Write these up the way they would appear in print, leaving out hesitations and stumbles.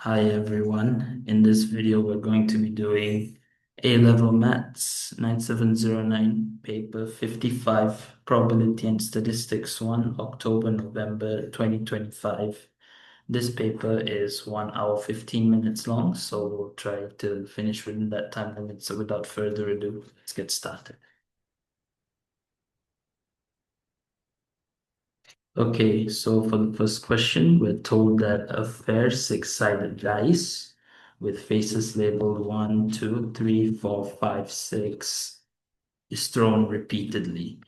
Hi everyone. In this video, we're going to be doing A-level Maths 9709, paper 55, Probability and Statistics 1, October, November 2025. This paper is 1 hour 15 minutes long, so we'll try to finish within that time limit. So without further ado, let's get started. Okay, so for the first question, we're told that a fair six-sided dice with faces labeled 1, 2, 3, 4, 5, 6 is thrown repeatedly.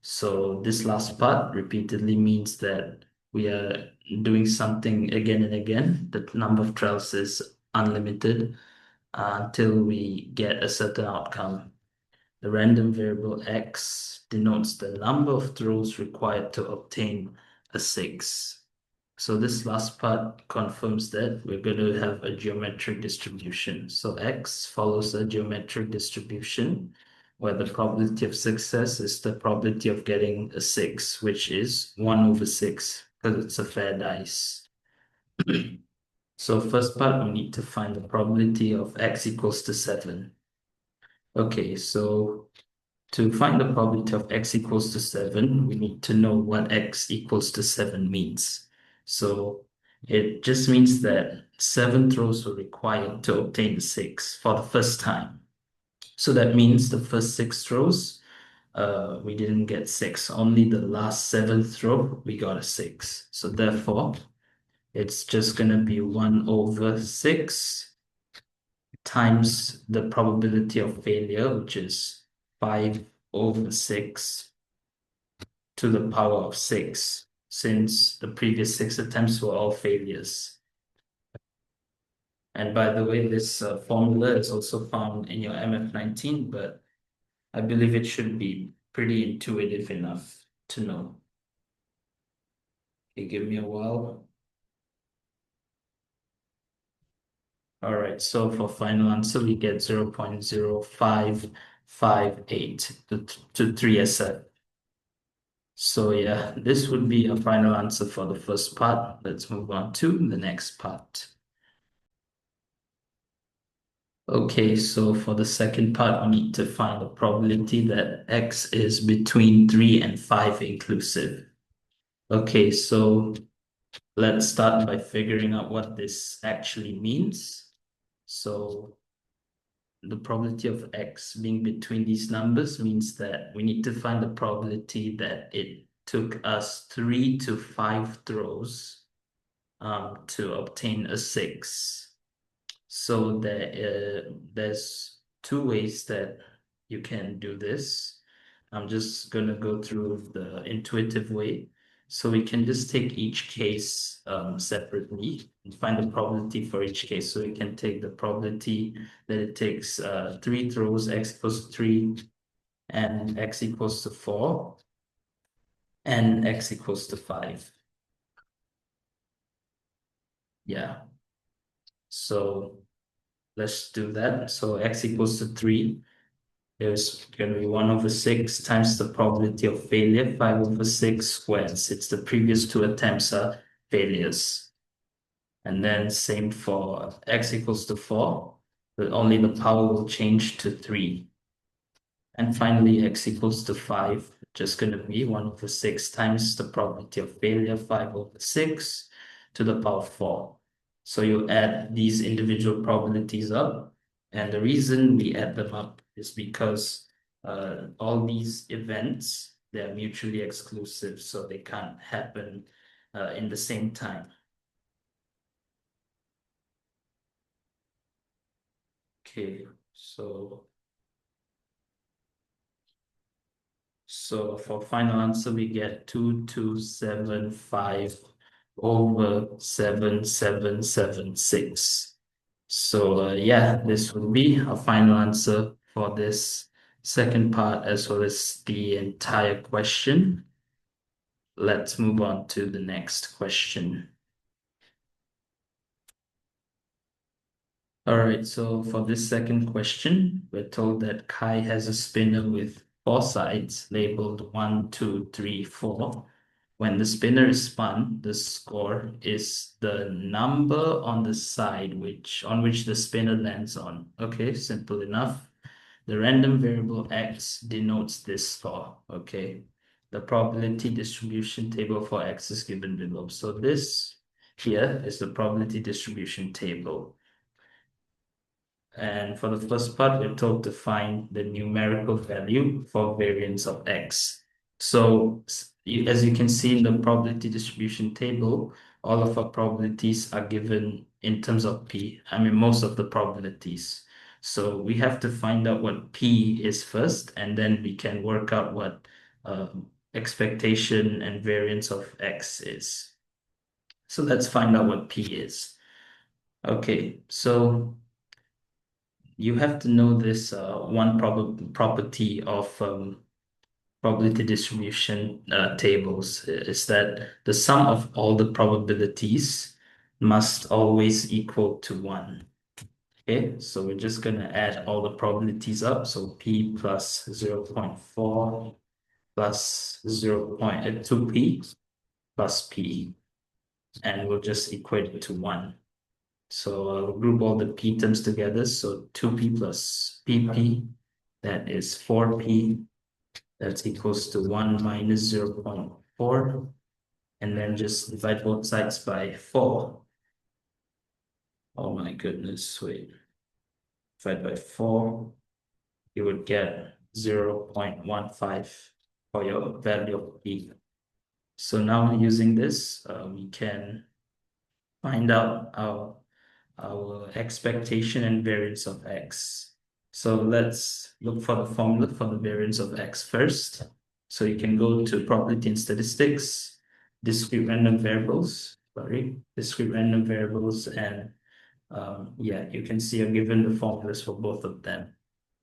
So this last part repeatedly means that we are doing something again and again. The number of trials is unlimited until we get a certain outcome. The random variable x denotes the number of throws required to obtain a 6. So this last part confirms that we're going to have a geometric distribution. So x follows a geometric distribution where the probability of success is the probability of getting a 6, which is 1 over 6 because it's a fair dice. So first part, we need to find the probability of x equals to 7. Okay, so to find the probability of x equals to 7, we need to know what x equals to 7 means. So it just means that 7 throws were required to obtain the 6 for the first time. So that means the first 6 throws, we didn't get 6. Only the last 7th throw, we got a 6. So therefore, it's just going to be 1 over 6 times the probability of failure, which is 5 over 6 to the power of 6, since the previous 6 attempts were all failures. And by the way, this formula is also found in your MF19, but I believe it should be pretty intuitive enough to know. Okay, give me a while. All right, so for final answer, we get 0.0558 to 3SF. So yeah, this would be a final answer for the first part. Let's move on to the next part. Okay, so for the second part, we need to find the probability that x is between 3 and 5 inclusive. Okay, so let's start by figuring out what this actually means. So the probability of x being between these numbers means that we need to find the probability that it took us 3 to 5 throws to obtain a 6. So there's two ways that you can do this. I'm just going to go through the intuitive way. So we can just take each case separately and find the probability for each case. So we can take the probability that it takes 3 throws, x equals 3, and x equals to 4, and x equals to 5. Yeah. So let's do that. So x equals to 3. There's going to be 1 over 6 times the probability of failure, 5 over 6 squared, since the previous 2 attempts are failures. And then same for x equals to 4, but only the power will change to 3. And finally, x equals to 5, just going to be 1 over 6 times the probability of failure, 5 over 6 to the power of 4. So you add these individual probabilities up, and the reason we add them up is because all these events, they're mutually exclusive, so they can't happen in the same time. Okay, so for final answer, we get 2275 over 7776. So yeah, this will be our final answer for this second part as well as the entire question. Let's move on to the next question. All right, so for this second question, we're told that CAIE has a spinner with 4 sides labeled 1, 2, 3, 4, when the spinner is spun, the score is the number on the side on which the spinner lands on. Okay, simple enough. The random variable x denotes this score. Okay, the probability distribution table for x is given below. So this here is the probability distribution table. And for the first part, we're told to find the numerical value for variance of x. So as you can see in the probability distribution table, all of our probabilities are given in terms of p. I mean, most of the probabilities. So we have to find out what p is first, and then we can work out what expectation and variance of x is. So let's find out what p is. Okay, so you have to know this one property of probability distribution tables is that the sum of all the probabilities must always equal to 1. Okay, so we're just going to add all the probabilities up. So p plus 0.4 plus 2p plus p, and we'll just equate it to 1. So I'll group all the p terms together. So 2p plus pp, that is 4p. That's equals to 1 minus 0.4. And then just divide both sides by 4. Oh my goodness, wait. Divide by 4, you would get 0.15 for your value of p. So now using this, we can find out our expectation and variance of x. So let's look for the formula for the variance of x first. So you can go to probability and statistics, discrete random variables, and yeah, you can see I've given the formulas for both of them.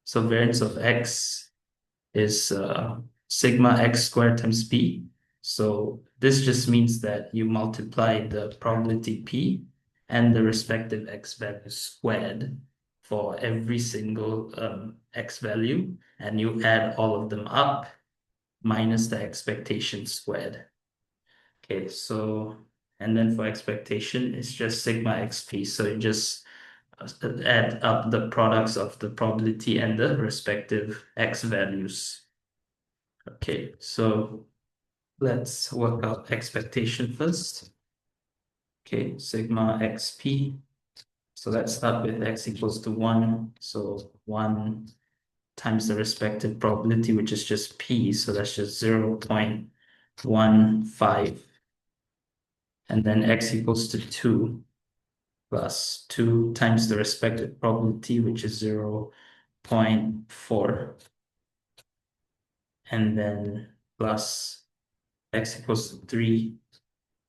So variance of x is sigma x squared times p. So this just means that you multiply the probability p and the respective x value squared for every single x value, and you add all of them up minus the expectation squared. Okay, so, and then for expectation, it's just sigma xp. So you just add up the products of the probability and the respective x values. Okay, so let's work out expectation first. Okay, sigma xp. So let's start with x equals to 1. So 1 times the respective probability, which is just p. So that's just 0.15. And then x equals to 2 plus 2 times the respective probability, which is 0.4. And then plus x equals to 3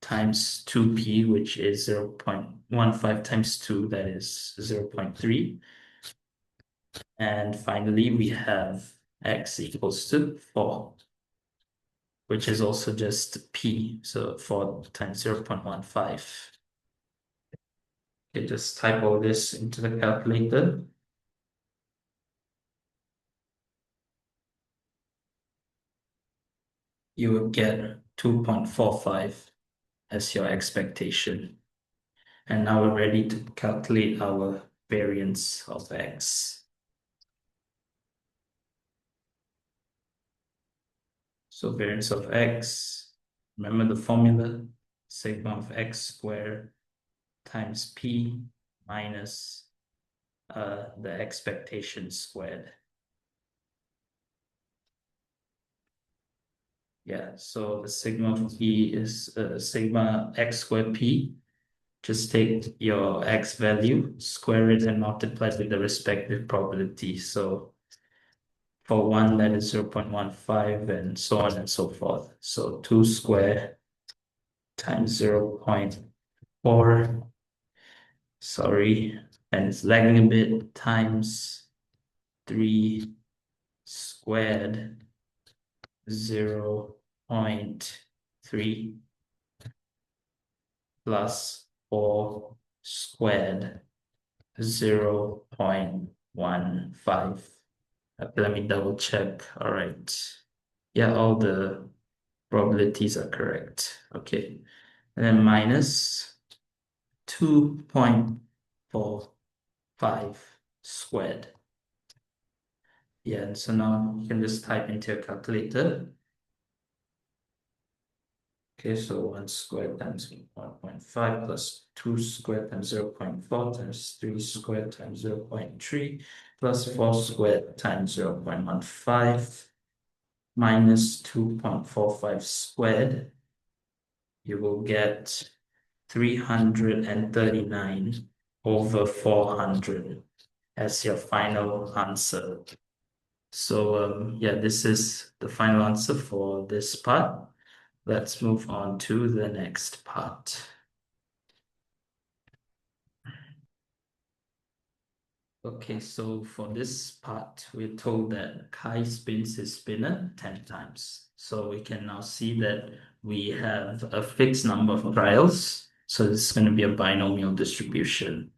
times 2p, which is 0.15 times 2, that is 0.3. And finally, we have x equals to 4, which is also just p, so 4 times 0.15. Okay, just type all this into the calculator. You will get 2.45 as your expectation. And now we're ready to calculate our variance of x. So variance of x, remember the formula, sigma of x squared times p minus the expectation squared. Yeah, so the sigma of p is sigma x squared p. Just take your x value, square it, and multiply it with the respective probability. So for 1, that is 0.15, and so on and so forth. So 2 squared times 0.4, sorry, and it's lagging a bit, times 3 squared 0.3 plus 4 squared 0.15. Okay, let me double check. All right. Yeah, all the Probabilities are correct. Okay. And then minus 2.45 squared. Yeah, and so now you can just type into your calculator. Okay, so 1 squared times 1.5 plus 2 squared times 0.4 times 3 squared times 0.3 plus 4 squared times 0.15 minus 2.45 squared. You will get 339 over 400 as your final answer. So yeah, this is the final answer for this part. Let's move on to the next part. Okay, so for this part, we're told that Kai spins his spinner 10 times. So we can now see that we have a fixed number of trials. So this is going to be a binomial distribution.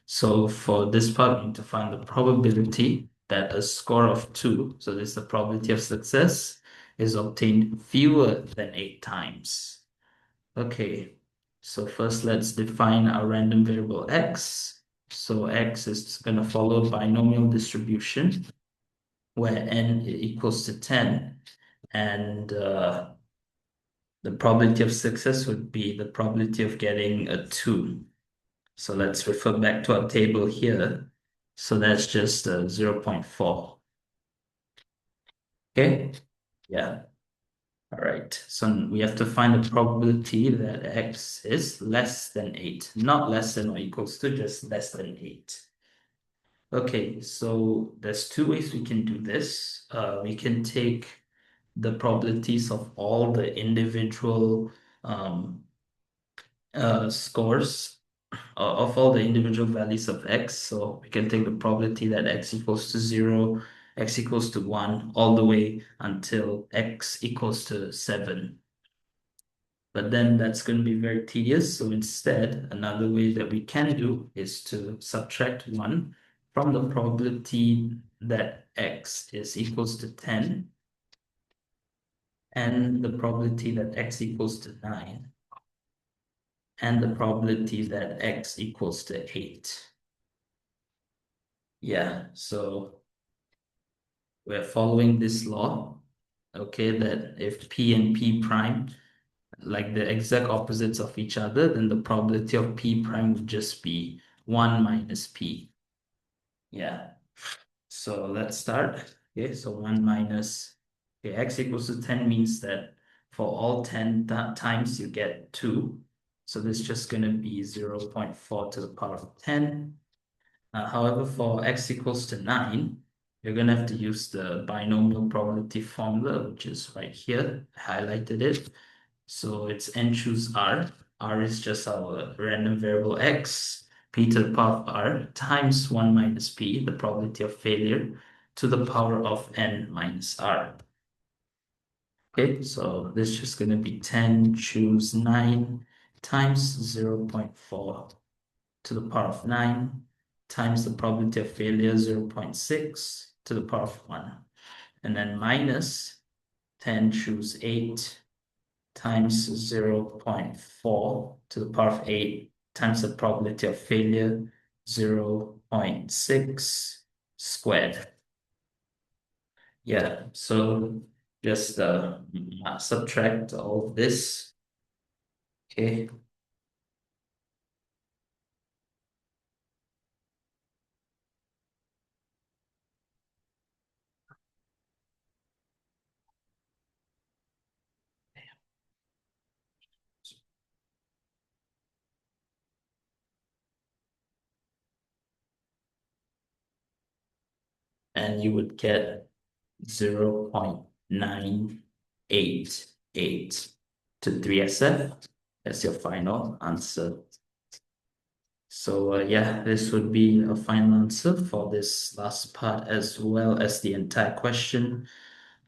So for this part, we need to find the probability that a score of 2, so this is the probability of success, is obtained fewer than 8 times. Okay, so first let's define our random variable x. So x is going to follow a binomial distribution where n equals to 10, and the probability of success would be the probability of getting a 2. So let's refer back to our table here. So that's just 0.4. Okay, yeah. All right, so we have to find the probability that x is less than 8, not less than or equals to, just less than 8. Okay, so there's two ways we can do this. We can take the probabilities of all the individual scores of all the individual values of x. So we can take the probability that x equals to 0, x equals to 1, all the way until x equals to 7. But then that's going to be very tedious. So instead, another way that we can do is to subtract 1 from the probability that x is equals to 10 and the probability that x equals to 9 and the probability that x equals to 8. Yeah, so we're following this law, okay, that if P and P prime like the exact opposites of each other, then the probability of P prime would just be 1 minus P. Yeah, so let's start. Okay, so 1 minus, okay, x equals to 10 means that for all 10 times you get 2. So this is just going to be 0.4 to the power of 10. However, for x equals to 9, you're going to have to use the binomial probability formula, which is right here. I highlighted it. So it's n choose r. R is just our random variable x, p to the power of r, times 1 minus p, the probability of failure, to the power of n minus r. Okay, so this is just going to be 10 choose 9 times 0.4 to the power of 9 times the probability of failure 0.6 to the power of 1. And then minus 10 choose 8 times 0.4 to the power of 8 times the probability of failure 0.6 squared. Yeah, so just subtract all of this. Okay. And you would get 0.988 to 3SF. That's your final answer. So yeah, this would be a final answer for this last part as well as the entire question.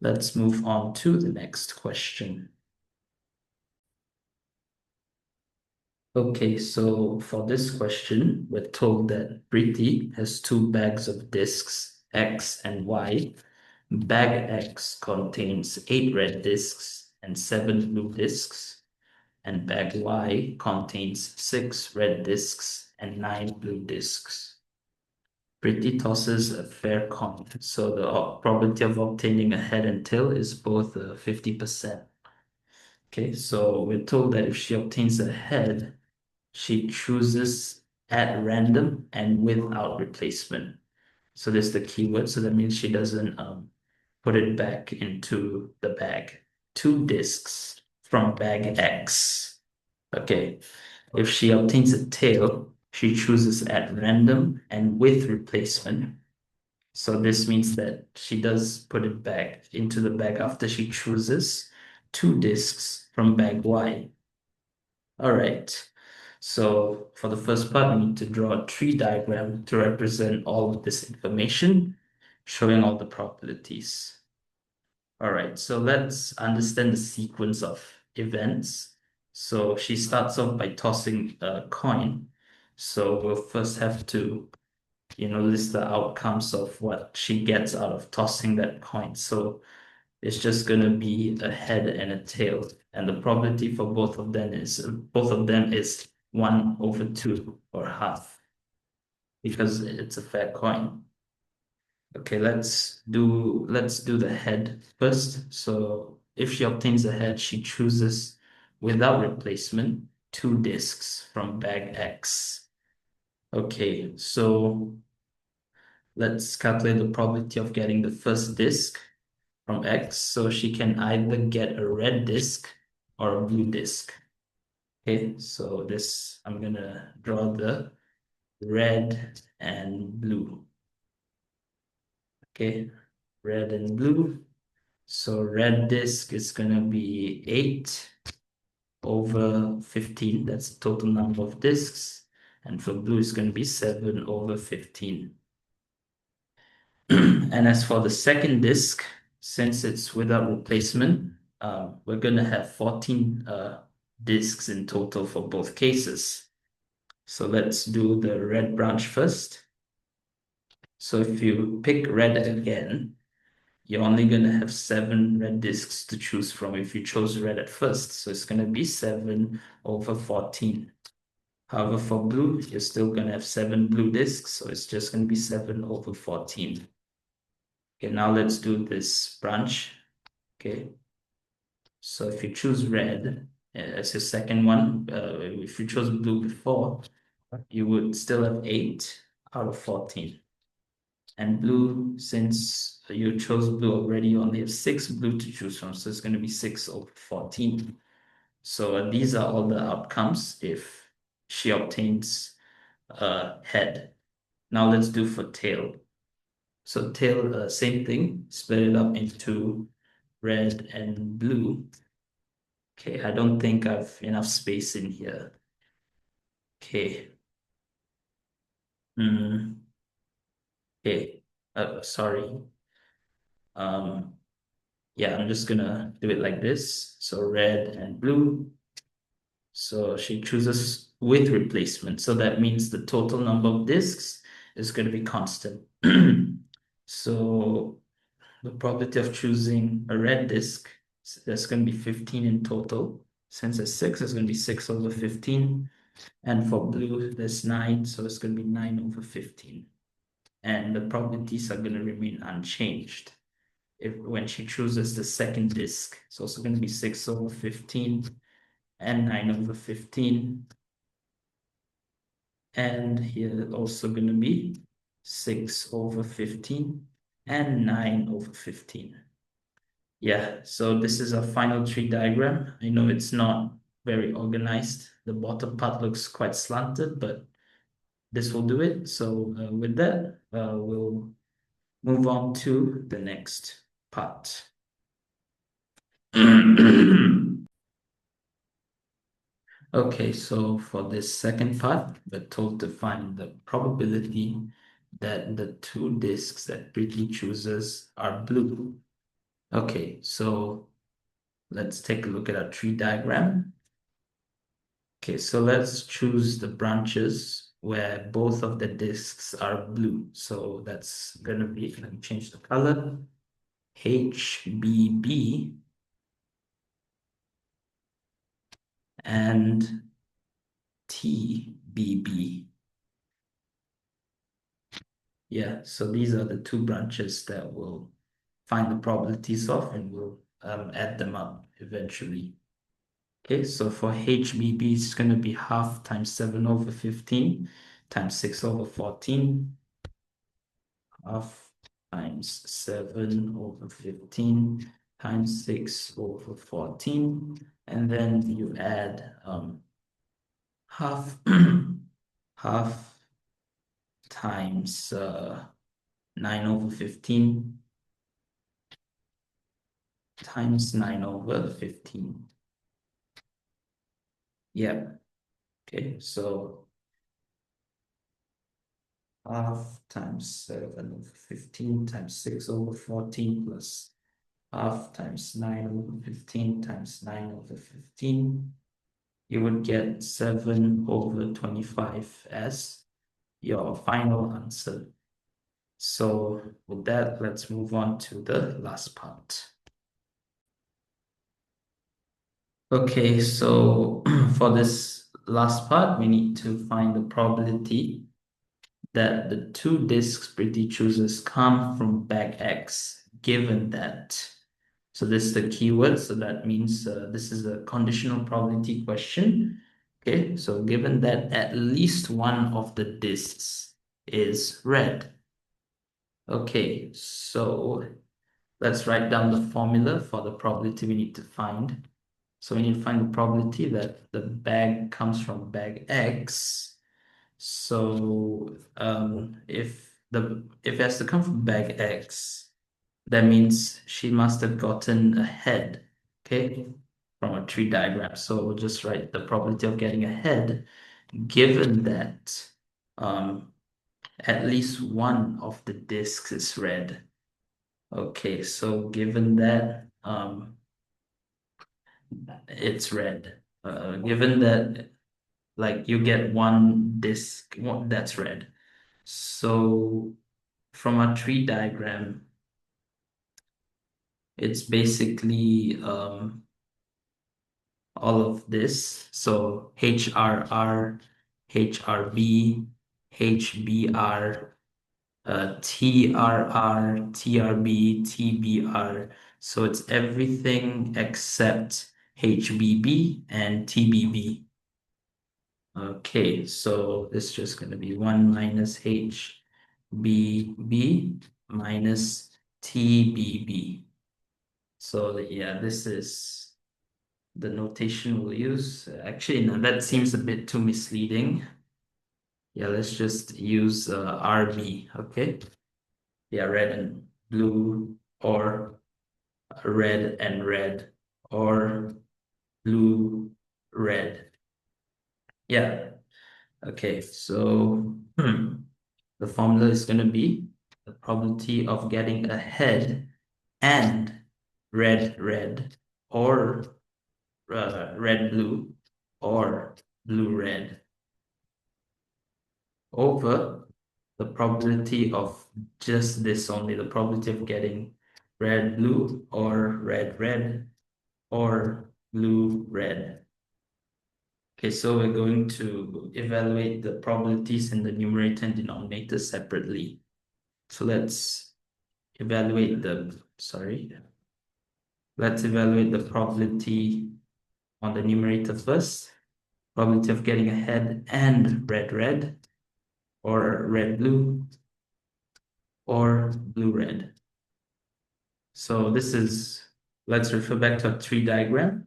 Let's move on to the next question. Okay, so for this question, we're told that Preeti has two bags of discs, X and Y. Bag X contains 8 red discs and 7 blue discs, and bag Y contains 6 red discs and 9 blue discs. Pretty tosses a fair coin, so the probability of obtaining a head and tail is both 50%. Okay, so we're told that if she obtains a head, she chooses at random and without replacement. So this is the keyword. So that means she doesn't put it back into the bag. 2 discs from bag X. Okay. If she obtains a tail, she chooses at random and with replacement. So this means that she does put it back into the bag after she chooses 2 discs from bag Y. All right. So for the first part, we need to draw a tree diagram to represent all of this information, showing all the probabilities. All right, so let's understand the sequence of events. So she starts off by tossing a coin. So we'll first have to, list the outcomes of what she gets out of tossing that coin. So it's just going to be a head and a tail. And the probability for both of them is 1/2 or half because it's a fair coin. Okay, let's do the head first. So if she obtains a head, she chooses without replacement 2 discs from bag X. Okay, so let's calculate the probability of getting the first disc from X. So she can either get a red disc or a blue disc. Okay, so I'm gonna draw the red and blue. Okay, red and blue. So red disc is gonna be 8/15. That's the total number of discs. And for blue, it's gonna be 7/15. And as for the second disc, since it's without replacement, we're gonna have 14 discs in total for both cases. So let's do the red branch first. So if you pick red again, you're only gonna have 7 red discs to choose from if you chose red at first. So it's gonna be 7/14. However, for blue, you're still gonna have 7 blue discs, so it's just gonna be 7/14. Okay, now let's do this branch. Okay, so if you choose red as your second one, if you chose blue before, you would still have 8/14. And blue, since you chose blue already, you only have 6 blue to choose from, so it's going to be 6/14. So these are all the outcomes if she obtains a head. Now let's do for tail. So tail, same thing, split it up into red and blue. Okay, I don't think I've enough space in here. Okay. Okay. Sorry. Um, yeah, I'm just gonna do it like this. So red and blue. So she chooses with replacement. So that means the total number of discs is going to be constant. So the probability of choosing a red disc, that's going to be 15 in total. Since it's 6, it's going to be 6/15. And for blue, there's 9, so it's going to be 9/15. And the probabilities are going to remain unchanged when she chooses the second disc. It's also going to be 6/15 and 9/15. And here also going to be 6/15 and 9/15. Yeah, so this is a final tree diagram. I know it's not very organized. The bottom part looks quite slanted, but this will do it. So with that, we'll move on to the next part. Okay, so for this second part, we're told to find the probability that the 2 discs that Pretty chooses are blue. Okay, so let's take a look at our tree diagram. Okay, so let's choose the branches where both of the discs are blue. So that's gonna be, let me change the color, HBB. and TBB. Yeah, so these are the two branches that we'll find the probabilities of, and we'll add them up eventually. Okay, so for HBB, it's going to be half times 7 over 15 times 6 over 14, half times 7 over 15 times 6 over 14, and then you add half half times 9 over 15 times 9 over 15. Yeah, okay, so half times 7 over 15 times 6 over 14 plus half times 9 over 15 times 9 over 15. You would get 7 over 25 as your final answer. So with that, let's move on to the last part. Okay, so for this last part, we need to find the probability that the two disks Pretty chooses come from bag X, given that. So this is the keyword, so that means this is a conditional probability question. Okay, so given that at least one of the disks is red. Okay, so let's write down the formula for the probability we need to find. So we need to find the probability that the bag comes from bag X. So if it has to come from bag X, that means she must have gotten a head, okay, from a tree diagram. So we'll just write the probability of getting a head, given that um, at least one of the discs is red. Okay, so given that it's red, given that like you get one disc that's red. So from a tree diagram, it's basically all of this. So HRR, HRB, HBR, TRR, TRB, TBR. So it's everything except HBB and TBB. Okay, so this is just going to be 1 minus HBB minus TBB. So yeah, this is the notation we'll use. Actually, no, that seems a bit too misleading. Yeah, let's just use RB, okay? Yeah, red and blue, or red and red, or blue, red. Yeah, okay, so the formula is going to be the probability of getting a head and red, red, or red, blue, or blue, red over the probability of just this only, the probability of getting red, blue, or red, red, or blue, red. Okay, so we're going to evaluate the probabilities in the numerator and denominator separately. So let's evaluate let's evaluate the probability on the numerator first. Probability of getting a head and red, red, or red, blue, or blue, red. So let's refer back to a tree diagram.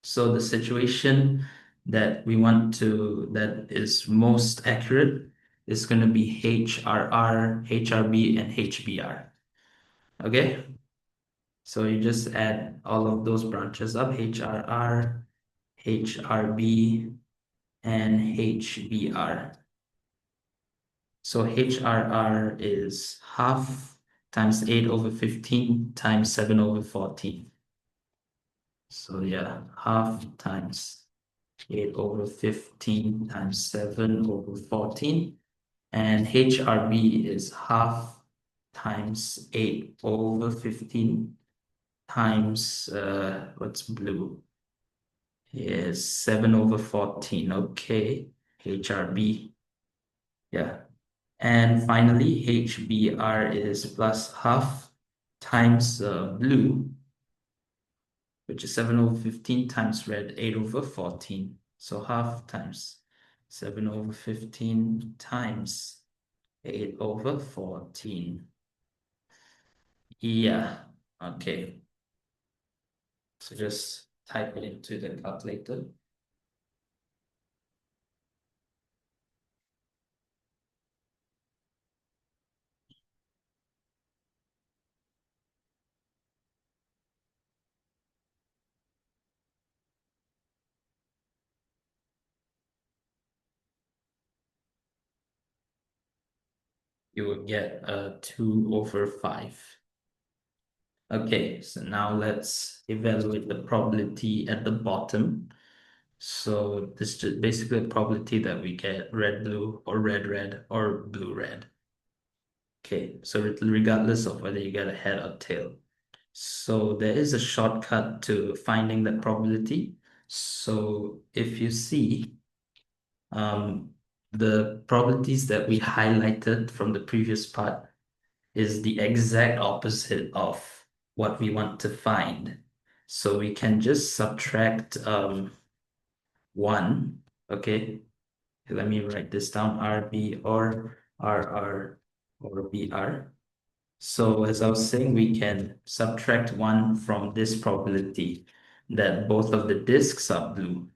So the situation that that is most accurate is going to be HRR, HRB, and HBR. Okay? So you just add all of those branches up, HRR, HRB, and HBR. So HRR is half times 8 over 15 times 7 over 14. So yeah, half times 8 over 15 times 7 over 14. And HRB is half times 8 over 15 times, what's blue? is 7 over 14. Okay, HRB. Yeah. And finally, HBR is plus half times blue, which is 7 over 15 times red, 8 over 14. So half times 7 over 15 times 8 over 14. Yeah, okay. So just type it into the calculator. You will get 2 over 5. Okay, so now let's evaluate the probability at the bottom. So this is just basically a probability that we get red, blue, or red, red, or blue, red. Okay, so regardless of whether you get a head or tail. So there is a shortcut to finding that probability. So if you see um, the probabilities that we highlighted from the previous part is the exact opposite of what we want to find. So we can just subtract 1, okay? Let me write this down, RB or RR or BR. So as I was saying, we can subtract 1 from this probability that both of the disks are blue.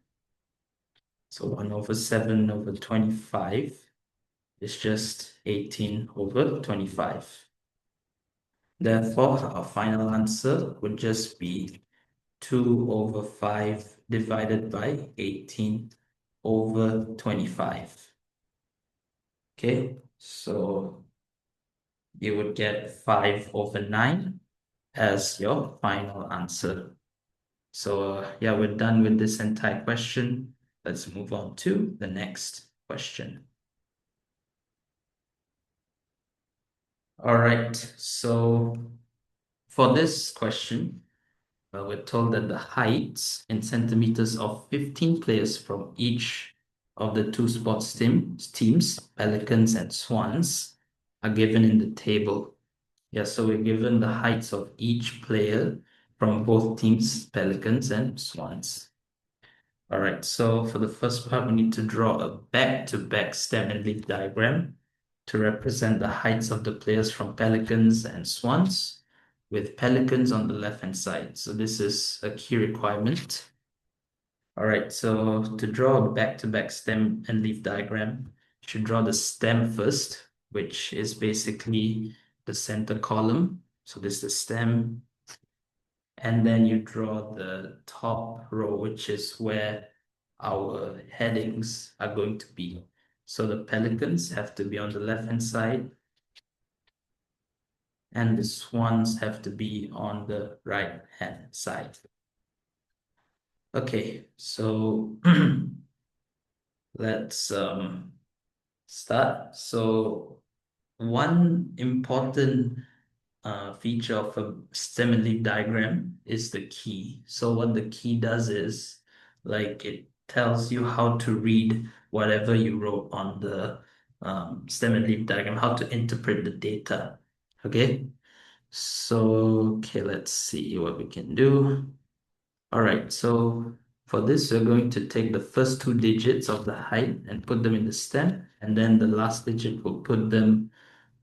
So 1 over 7 over 25 is just 18 over 25. Therefore, our final answer would just be 2 over 5 divided by 18 over 25. Okay, so you would get 5 over 9 as your final answer. So yeah, we're done with this entire question. Let's move on to the next question. All right, so for this question, we're told that the heights in centimeters of 15 players from each of the two sports teams, Pelicans and Swans, are given in the table. Yeah, so we're given the heights of each player from both teams, Pelicans and Swans. All right, so for the first part, we need to draw a back-to-back stem and leaf diagram to represent the heights of the players from Pelicans and Swans, with Pelicans on the left-hand side. So this is a key requirement. All right, so to draw a back-to-back stem and leaf diagram, you should draw the stem first, which is basically the center column. So this is the stem, and then you draw the top row, which is where our headings are going to be. So the pelicans have to be on the left-hand side, and the swans have to be on the right-hand side. Okay, so let's start. So one important feature of a stem and leaf diagram is the key. So what the key does is, like, it tells you how to read whatever you wrote on the stem and leaf diagram, how to interpret the data. Okay, so okay, let's see what we can do. All right, so for this, we're going to take the first 2 digits of the height and put them in the stem, and then the last digit will put them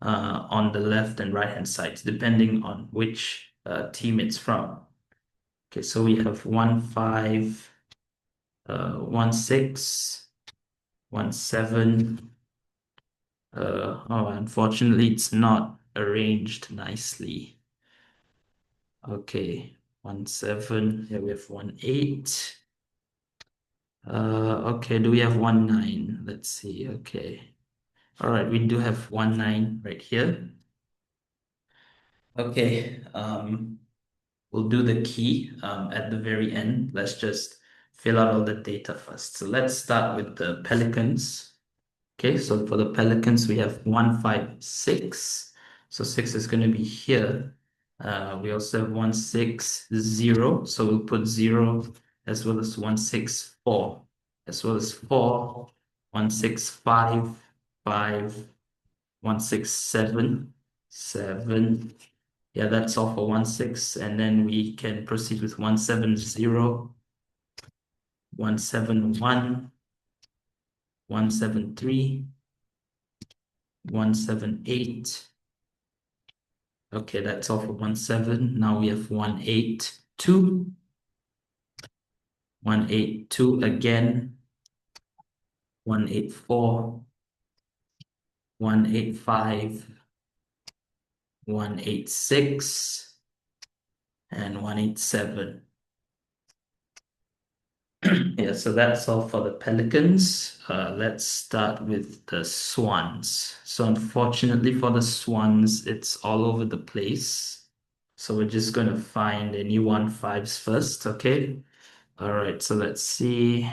on the left and right hand sides, depending on which team it's from. Okay, so we have 1, 5, 1, 6, 1, 7. Oh, unfortunately, it's not arranged nicely. Okay, 1, 7. Here we have 1, 8. Okay, do we have 1, 9? Let's see. Okay. All right, we do have 1, 9 right here. Okay, we'll do the key at the very end. Let's just fill out all the data first. So let's start with the pelicans. Okay, so for the pelicans, we have 1, 5, 6. So 6 is going to be here. We also have 1, 6, 0. So we'll put 0 as well as 164, as well as 4, 165, 5, 167, 7. Yeah, that's all for 16, and then we can proceed with 170, 171, 173, 178. Okay, that's all for 17. Now we have 182, 182 again, 184, 185, 186, and 187. Yeah, so that's all for the pelicans. Let's start with the swans. So unfortunately for the swans, it's all over the place. So we're just going to find any 1.5s first, okay? All right, so let's see.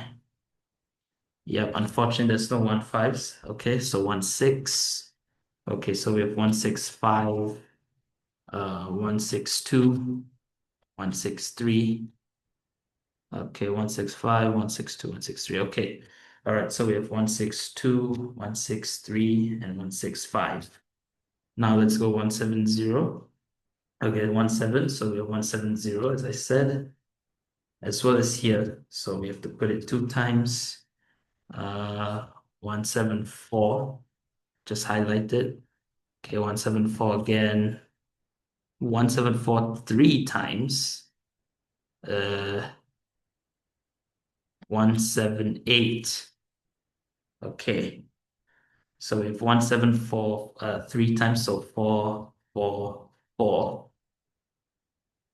Yep, unfortunately, there's no 1.5s. Okay, so 1.6. Okay, so we have 1.65, 1.62, 1.63. Okay, 1.65, 1.62, 1.63. Okay. All right, so we have 1.62, 1.63, and 1.65. Now let's go 1.70. Okay, 1.7. So we have 1.70, as I said, as well as here. So we have to put it 2 times. 1.74. Just highlight it. Okay, 1.74 again. 1.74 3 times. 1.78. Okay. So we have 1.74 3 times, so 4, 4, 4,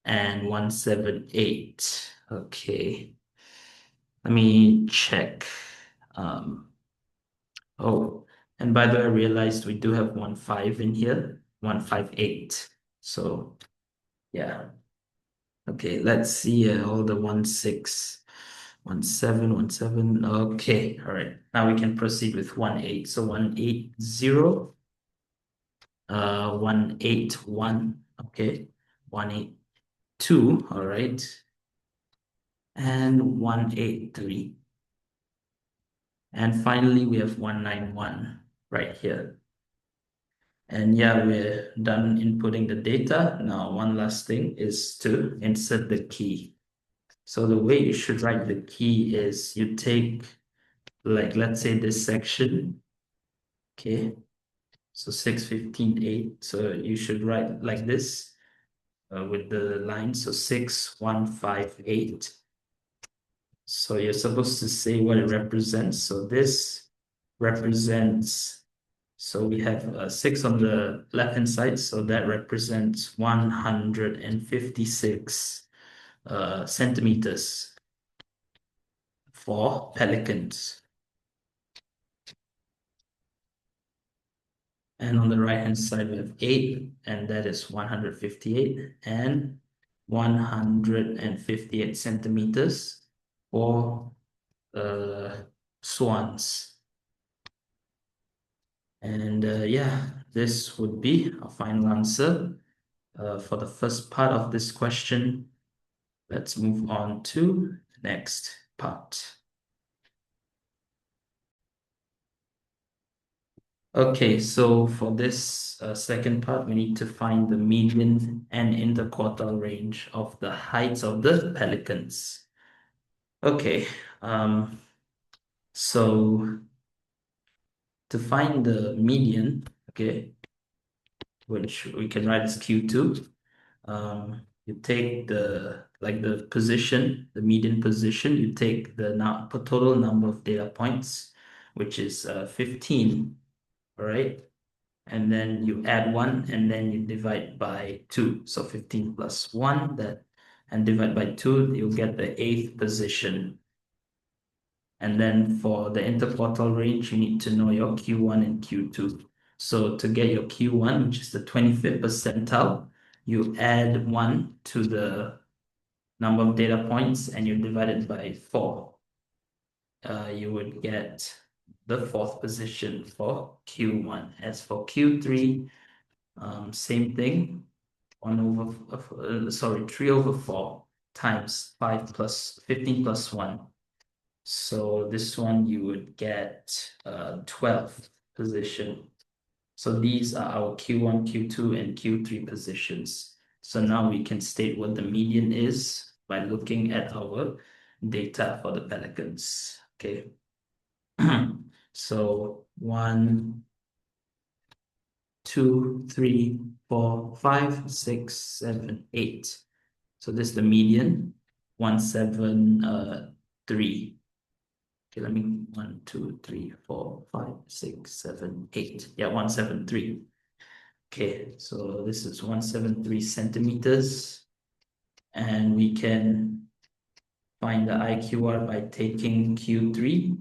and 1.78. Okay. Let me check. Oh, and by the way, I realized we do have 1.5 in here, 1.58. So yeah. Okay, let's see all the 1.6, 1.7, 1.7. Okay, all right. Now we can proceed with 1.8. So 1.80, 1.81. Okay, 1.82. All right, and 1.83. And finally, we have 1.91 right here. And yeah, we're done inputting the data. Now, one last thing is to insert the key. So the way you should write the key is you take, like, let's say this section, okay? So 6.15.8. So you should write like this with the line. So 6.158. So you're supposed to say what it represents. So this represents, so we have 6 on the left-hand side. So that represents 156 centimeters for pelicans. And on the right-hand side, we have 8, and that is 158, and 158 centimeters for swans. And yeah, this would be our final answer for the first part of this question. Let's move on to the next part. Okay, so for this second part, we need to find the median and interquartile range of the heights of the pelicans. Okay, so to find the median, okay, which we can write as Q2, you take the position, the median position, you take the total number of data points, which is 15, all right? And then you add 1, and then you divide by 2. So 15 plus 1, and divide by 2, you'll get the 8th position. And then for the interquartile range, you need to know your Q1 and Q2. So to get your Q1, which is the 25th percentile, you add 1 to the number of data points and you divide it by 4. You would get the 4th position for Q1. As for Q3, same thing, 3/4. times 15 plus 1. So this one you would get 12th position. So these are our Q1, Q2, and Q3 positions. So now we can state what the median is by looking at our data for the pelicans. Okay. So 1, 2, 3, 4, 5, 6, 7, 8. So this is the median, 173. Okay, let me 1, 2, 3, 4, 5, 6, 7, 8. Yeah, 173. Okay, so this is 173 centimeters, and we can find the IQR by taking Q3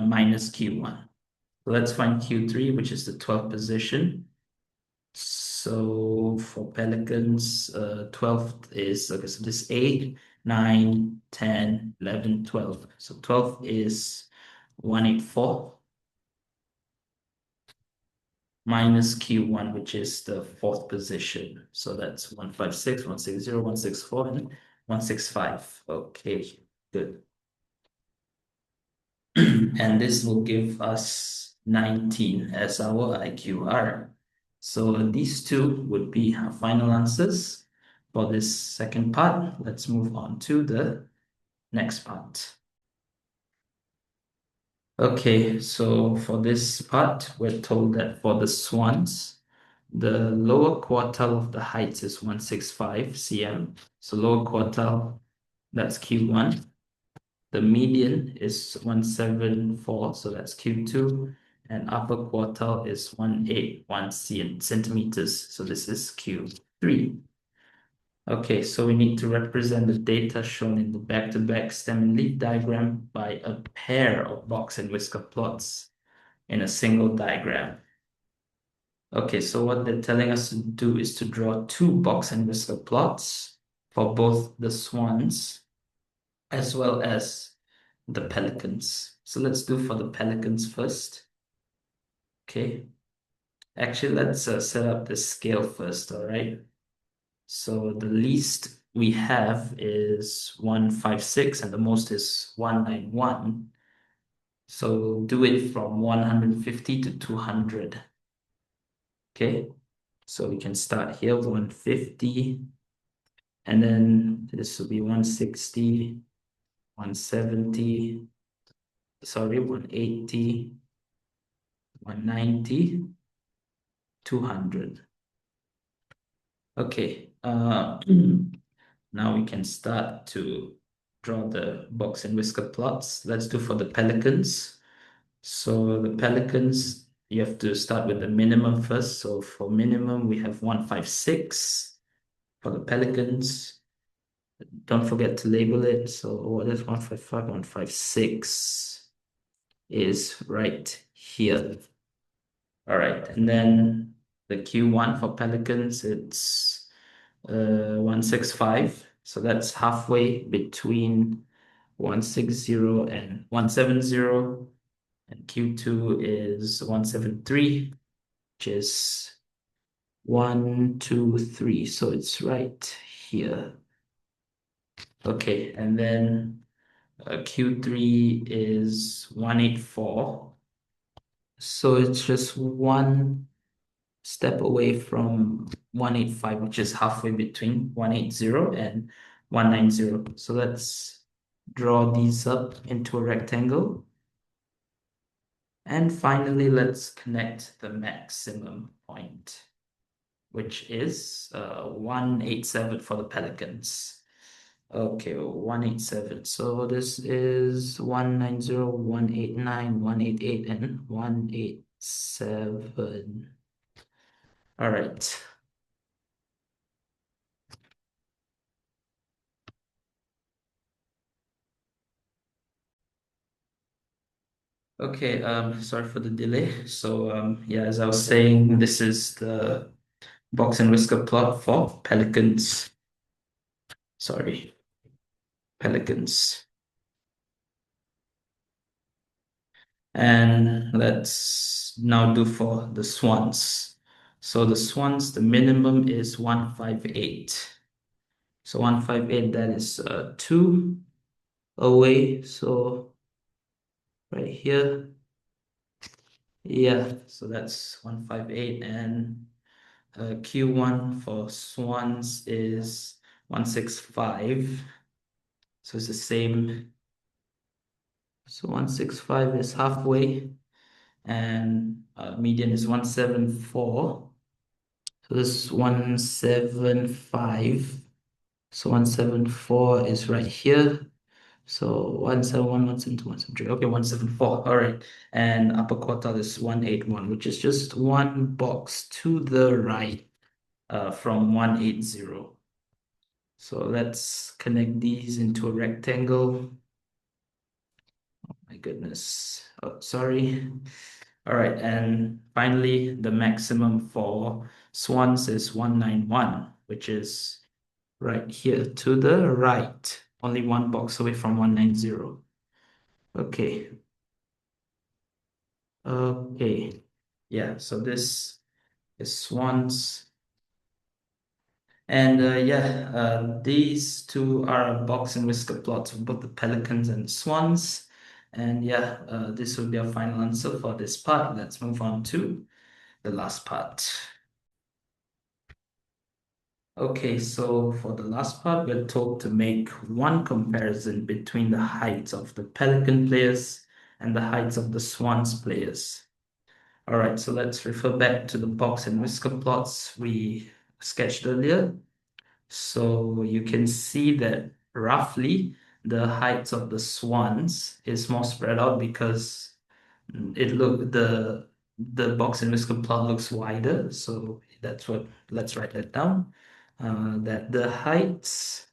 minus Q1. So let's find Q3, which is the 12th position. So for pelicans, 12th is, okay, so this 8, 9, 10, 11, 12. So 12th is 184 minus Q1, which is the 4th position. So that's 156, 160, 164, and 165. Okay, good. And this will give us 19 as our IQR. So these two would be our final answers for this second part. Let's move on to the next part. Okay, so for this part, we're told that for the swans, the lower quartile of the height is 165 cm. So lower quartile, that's Q1. The median is 174, so that's Q2. And upper quartile is 181 centimeters, so this is Q3. Okay, so we need to represent the data shown in the back-to-back stem and leaf diagram by a pair of box and whisker plots in a single diagram. Okay, so what they're telling us to do is to draw two box and whisker plots for both the swans as well as the pelicans. So let's do for the pelicans first. Okay, actually, let's set up the scale first, all right? So the least we have is 156 and the most is 191. So we'll do it from 150 to 200. Okay, so we can start here, 150, and then this will be 160, 170, sorry, 180, 190, 200. Okay, now we can start to draw the box and whisker plots. Let's do for the pelicans. So the pelicans, you have to start with the minimum first. So for minimum, we have 156 for the pelicans. Don't forget to label it. So what is 155? 156 is right here. All right, and then the Q1 for pelicans, it's 165. So that's halfway between 160 and 170. And Q2 is 173, which is 1, 2, 3. So it's right here. Okay, and then Q3 is 184. So it's just one step away from 185, which is halfway between 180 and 190. So let's draw these up into a rectangle. And finally, let's connect the maximum point, which is 187 for the pelicans. Okay, 187. So this is 190, 189, 188, and 187. All right. Okay, sorry for the delay. So yeah, as I was saying, this is the box and whisker plot for pelicans. Sorry, pelicans. And let's now do for the swans. So the swans, the minimum is 158. So 158, that is 2 away. So right here, yeah, so that's 158. And Q1 for swans is 165. So it's the same. So 165 is halfway, and median is 174. So this is 175. So 174 is right here. So 171, 172, 173. Okay, 174. All right. And upper quartile is 181, which is just one box to the right from 180. So let's connect these into a rectangle. Oh my goodness. Oh, sorry. All right. And finally, the maximum for swans is 191, which is right here to the right, only one box away from 190. Okay. Okay. Yeah, so this is swans. And these two are box and whisker plots of both the pelicans and swans. And yeah, this will be our final answer for this part. Let's move on to the last part. Okay, so for the last part, we're told to make one comparison between the heights of the pelican players and the heights of the swans players. All right, so let's refer back to the box and whisker plots we sketched earlier. So you can see that roughly the heights of the swans is more spread out because the box and whisker plot looks wider. So that's what, let's write that down. That the heights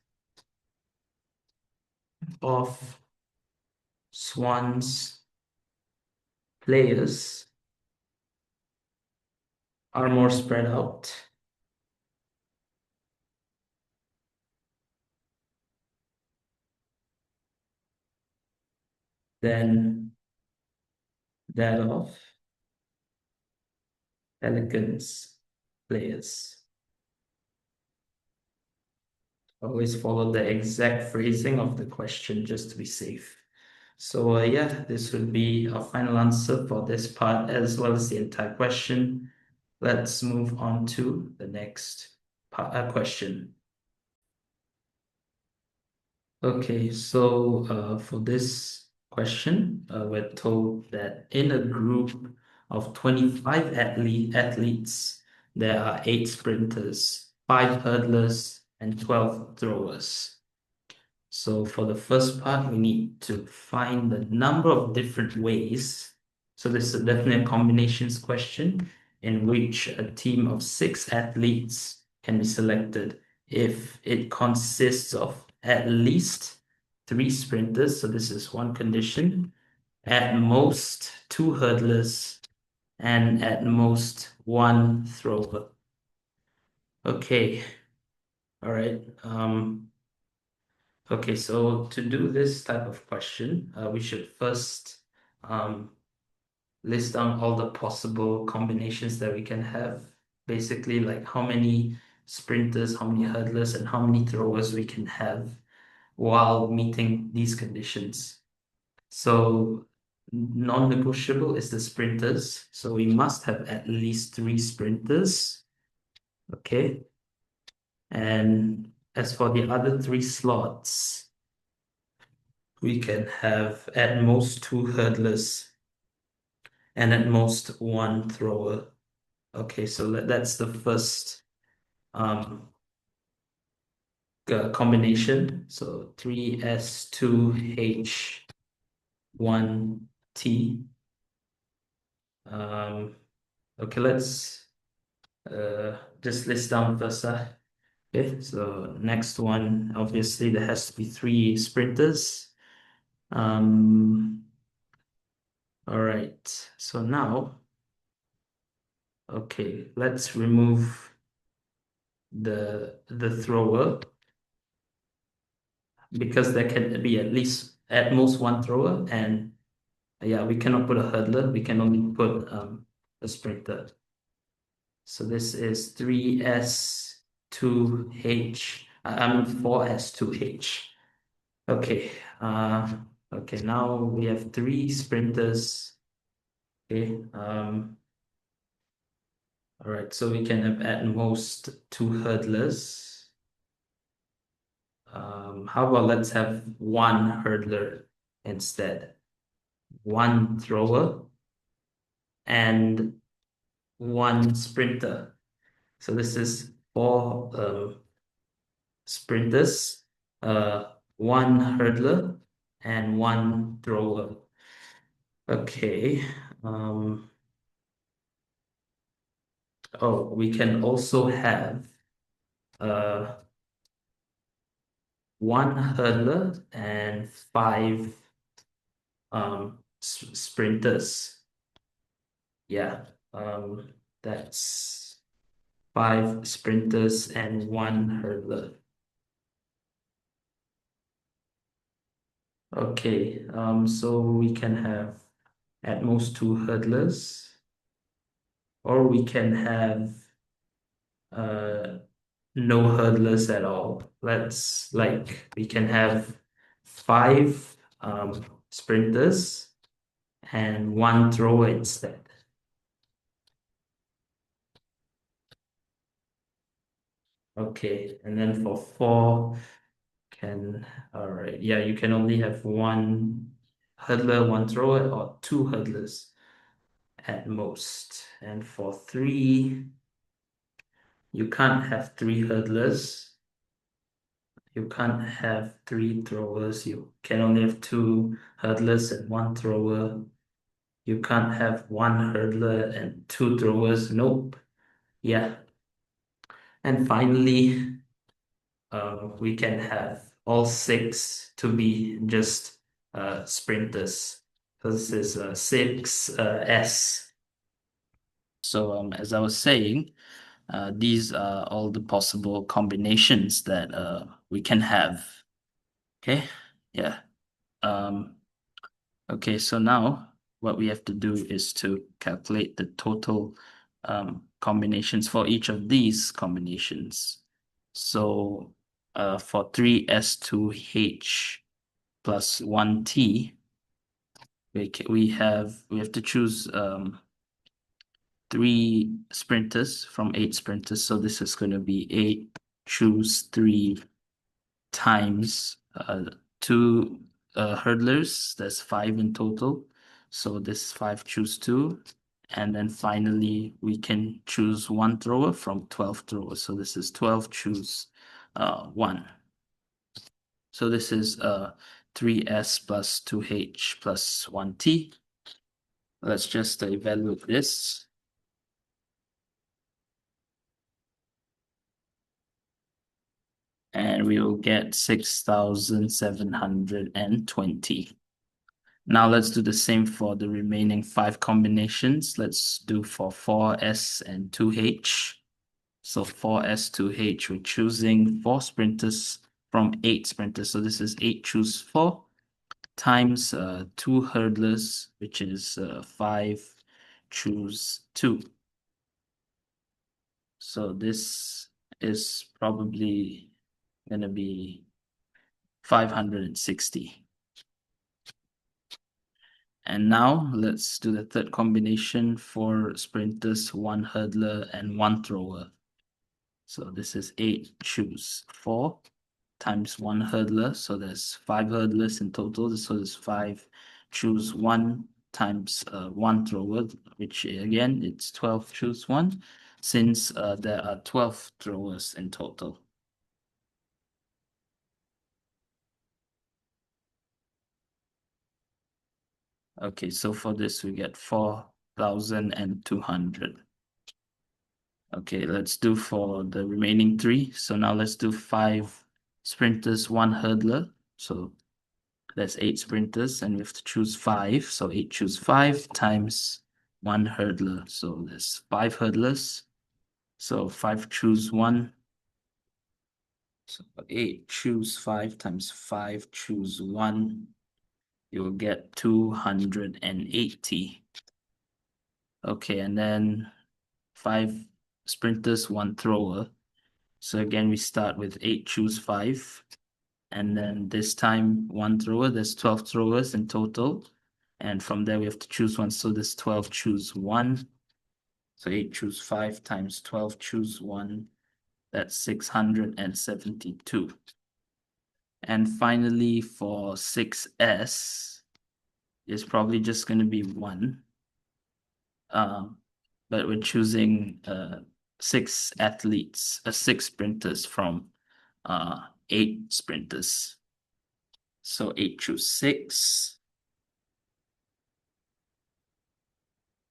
of swans players are more spread out than that of pelicans players. Always follow the exact phrasing of the question just to be safe. So yeah, this would be our final answer for this part as well as the entire question. Let's move on to the next question. Okay, so for this question, we're told that in a group of 25 athletes, there are 8 sprinters, 5 hurdlers, and 12 throwers. So for the first part, we need to find the number of different ways. So this is definitely a combinations question in which a team of 6 athletes can be selected if it consists of at least 3 sprinters. So this is one condition. At most 2 hurdlers and at most 1 thrower. Okay. All right. Okay, so to do this type of question, we should first um, list down all the possible combinations that we can have. Basically, like how many sprinters, how many hurdlers, and how many throwers we can have while meeting these conditions. So non-negotiable is the sprinters. So we must have at least 3 sprinters. Okay. And as for the other 3 slots, we can have at most 2 hurdlers and at most 1 thrower. Okay, so that's the first um, combination. So 3s2h1t. Okay, let's just list down first. Okay, so next one, obviously there has to be 3 sprinters. All right, so now, okay, let's remove the thrower because there can be at least at most 1 thrower, and yeah, we cannot put a hurdler, we can only put a sprinter. So this is 3s2h1t. I'm 4S2H. Okay. Okay, now we have three sprinters. Okay. All right, so we can have at most two hurdlers. How about let's have one hurdler instead, one thrower and one sprinter. So this is four sprinters, one hurdler and one thrower. Okay. Um, oh, we can also have uh, one hurdler and five sprinters. Yeah, that's five sprinters and one hurdler. Okay, so we can have at most two hurdlers, or we can have uh no hurdlers at all. Let's like we can have five sprinters and one thrower instead. Okay, and then for four can all right. Yeah, you can only have one hurdler, one thrower, or two hurdlers at most. And for three, you can't have three hurdlers. You can't have three throwers. You can only have two hurdlers and one thrower. You can't have one hurdler and two throwers. Nope. Yeah. And finally, we can have all six to be just sprinters. So this is 6S. So as I was saying, these are all the possible combinations that we can have. Okay, yeah. Um, okay, so now what we have to do is to calculate the total combinations for each of these combinations. So for 3S2H plus 1T, we have to choose three sprinters from eight sprinters. So this is going to be eight, choose three times two hurdlers. That's five in total. So this five, choose two. And then finally, we can choose one thrower from 12 throwers. So this is 12, choose one. So this is 3S plus 2H plus 1T. Let's just evaluate this. And we will get 6,720. Now let's do the same for the remaining five combinations. Let's do for 4S and 2H. So 4S, 2H, we're choosing four sprinters from eight sprinters. So this is eight, choose four, times two hurdlers, which is five, choose two. So this is probably going to be 560. And now let's do the third combination for sprinters, one hurdler and one thrower. So this is eight, choose four, times one hurdler. So there's five hurdlers in total. So there's five, choose one, times one thrower, which again, it's 12, choose one, since there are 12 throwers in total. Okay, so for this, we get 4,200. Okay, let's do for the remaining three. So now let's do five sprinters, one hurdler. So that's eight sprinters, and we have to choose five. So eight, choose five, times one hurdler. So there's five hurdlers. So five, choose one. So eight, choose five, times five, choose one. You will get 280. Okay, and then five sprinters, one thrower. So again, we start with 8, choose 5. And then this time, one thrower, there's 12 throwers in total. And from there, we have to choose one. So this 12, choose 1. So 8, choose 5 times 12, choose 1. That's 672. And finally, for 6S, it's probably just going to be 1. But we're choosing 6 athletes, 6 sprinters from 8 sprinters. So 8, choose 6.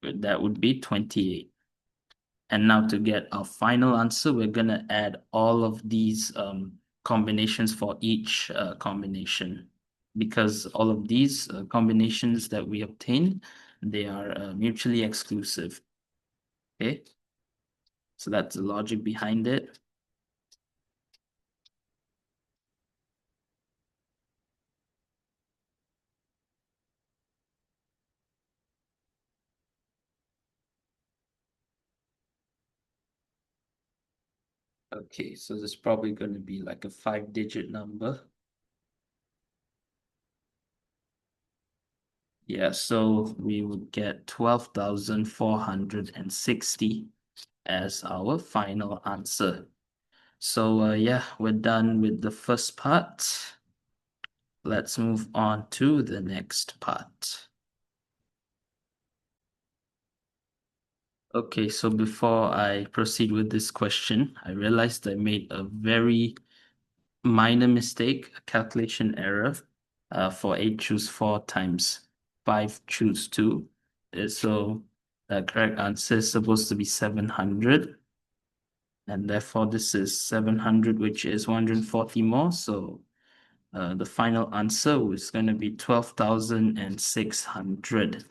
That would be 28. And now to get our final answer, we're going to add all of these combinations for each combination, because all of these combinations that we obtain, they are mutually exclusive. Okay, so that's the logic behind it. Okay, so this is probably going to be like a 5-digit number. Yeah, so we would get 12,460 as our final answer. So yeah, we're done with the first part. Let's move on to the next part. Okay, so before I proceed with this question, I realized I made a very minor mistake, a calculation error for 8, choose 4 times 5, choose 2. So the correct answer is supposed to be 700. And therefore, this is 700, which is 140 more. So the final answer is going to be 12,600.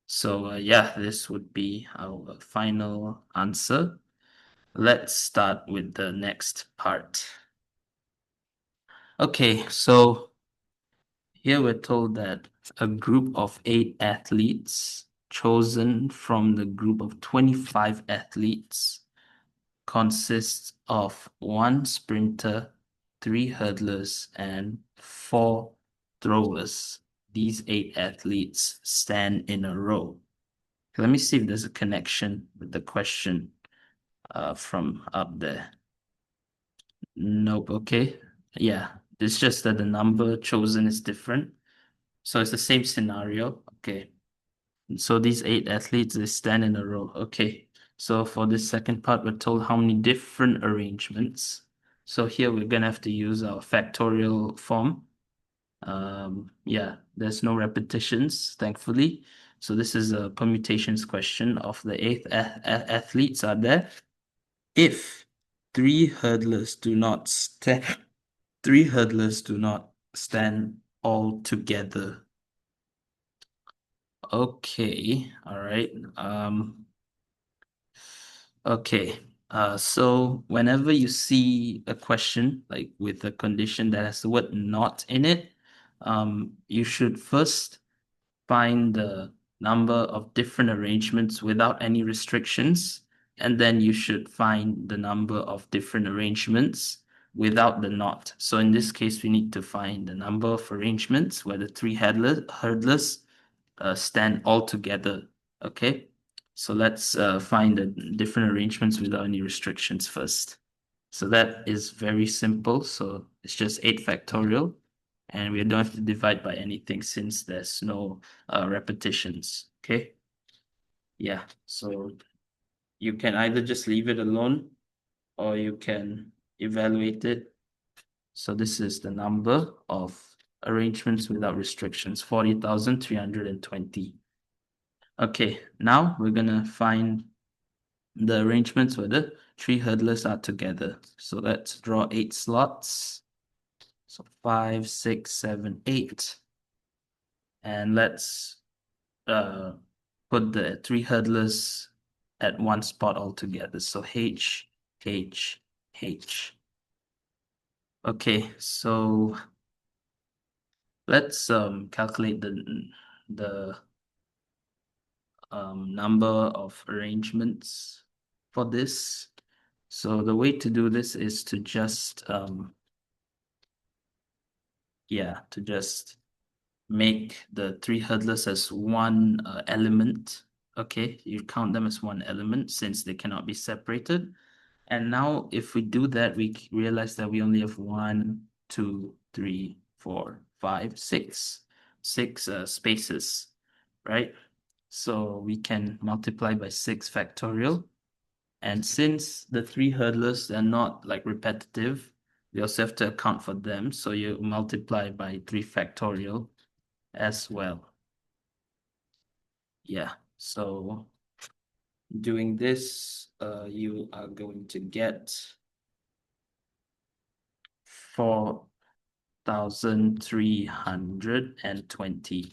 So yeah, this would be our final answer. Let's start with the next part. Okay, so here we're told that a group of 8 athletes chosen from the group of 25 athletes consists of 1 sprinter, 3 hurdlers, and 4 throwers. These 8 athletes stand in a row. Let me see if there's a connection with the question from up there. Nope, okay. Yeah, it's just that the number chosen is different. So it's the same scenario. Okay. So these 8 athletes, they stand in a row. Okay. So for this second part, we're told how many different arrangements. So here we're gonna have to use our factorial form. Yeah, there's no repetitions, thankfully. So this is a permutations question of the 8 athletes are there. If 3 hurdlers do not stand, 3 hurdlers do not stand all together. Okay, all right. Okay. So whenever you see a question like with a condition that has the word not in it, you should first find the number of different arrangements without any restrictions, and then you should find the number of different arrangements without the not. So in this case, we need to find the number of arrangements where the 3 hurdlers stand all together. Okay, so let's find the different arrangements without any restrictions first. So that is very simple. So it's just 8 factorial, and we don't have to divide by anything since there's no repetitions. Okay, yeah, so you can either just leave it alone or you can evaluate it. So this is the number of arrangements without restrictions, 40,320. Okay, now we're gonna find the arrangements where the 3 hurdlers are together. So let's draw 8 slots. So 5, 6, 7, 8. And let's put the 3 hurdlers at one spot altogether. So H, H, H. Okay, so let's calculate the number of arrangements for this. So the way to do this is to just make the three hurdlers as one element. Okay, you count them as one element since they cannot be separated. And now if we do that, we realize that we only have 1, 2, 3, 4, 5, 6, six spaces, right? So we can multiply by 6 factorial. And since the three hurdlers are not like repetitive, we also have to account for them. So you multiply by 3 factorial as well. Yeah, so doing this, you are going to get 4,320.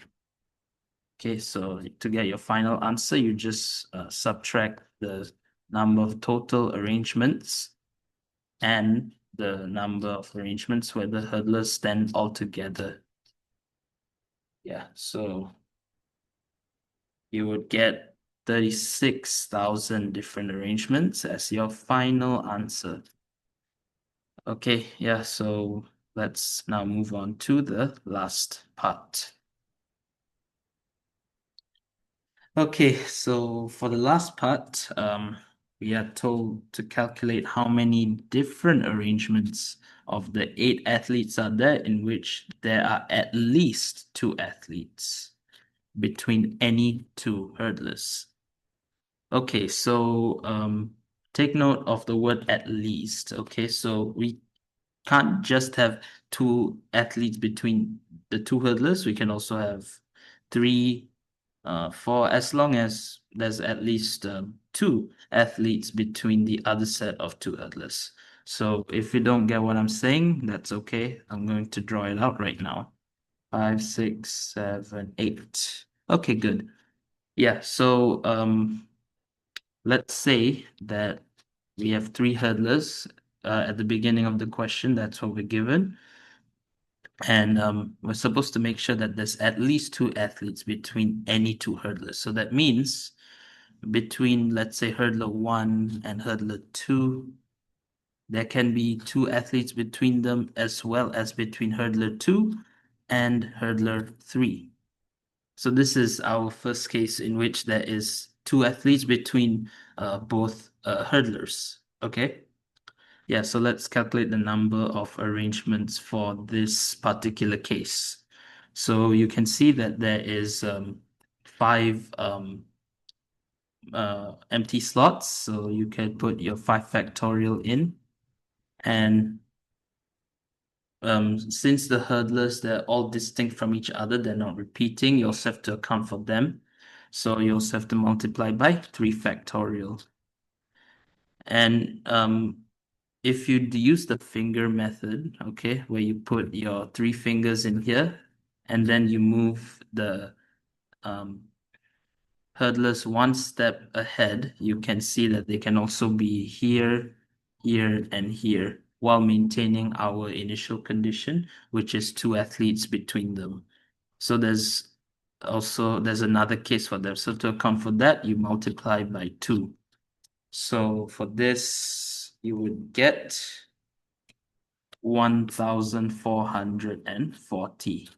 Okay, so to get your final answer, you just subtract the number of total arrangements and the number of arrangements where the hurdlers stand all together. Yeah, so you would get 36,000 different arrangements as your final answer. Okay, yeah, so let's now move on to the last part. Okay, so for the last part, we are told to calculate how many different arrangements of the 8 athletes are there in which there are at least 2 athletes between any 2 hurdlers. Okay, so take note of the word at least. Okay, so we can't just have 2 athletes between the 2 hurdlers. We can also have 3, 4, as long as there's at least 2 athletes between the other set of 2 hurdlers. So if you don't get what I'm saying, that's okay. I'm going to draw it out right now. 5, 6, 7, 8. Okay, good. Yeah, so let's say that we have 3 hurdlers at the beginning of the question. That's what we're given. And we're supposed to make sure that there's at least 2 athletes between any 2 hurdlers. So that means between, let's say, hurdler 1 and hurdler 2, there can be 2 athletes between them as well as between hurdler 2 and hurdler 3. So this is our first case in which there is 2 athletes between both hurdlers. Okay. Yeah, so let's calculate the number of arrangements for this particular case. So you can see that there is 5 empty slots. So you can put your 5 factorial in. And since the hurdlers, they're all distinct from each other, they're not repeating, you also have to account for them. So you also have to multiply by 3 factorial. And if you use the finger method, okay, where you put your 3 fingers in here, and then you move the hurdlers 1 step ahead, you can see that they can also be here, here, and here, while maintaining our initial condition, which is 2 athletes between them. So there's another case for them. So to account for that, you multiply by 2. So for this, you would get 1,440.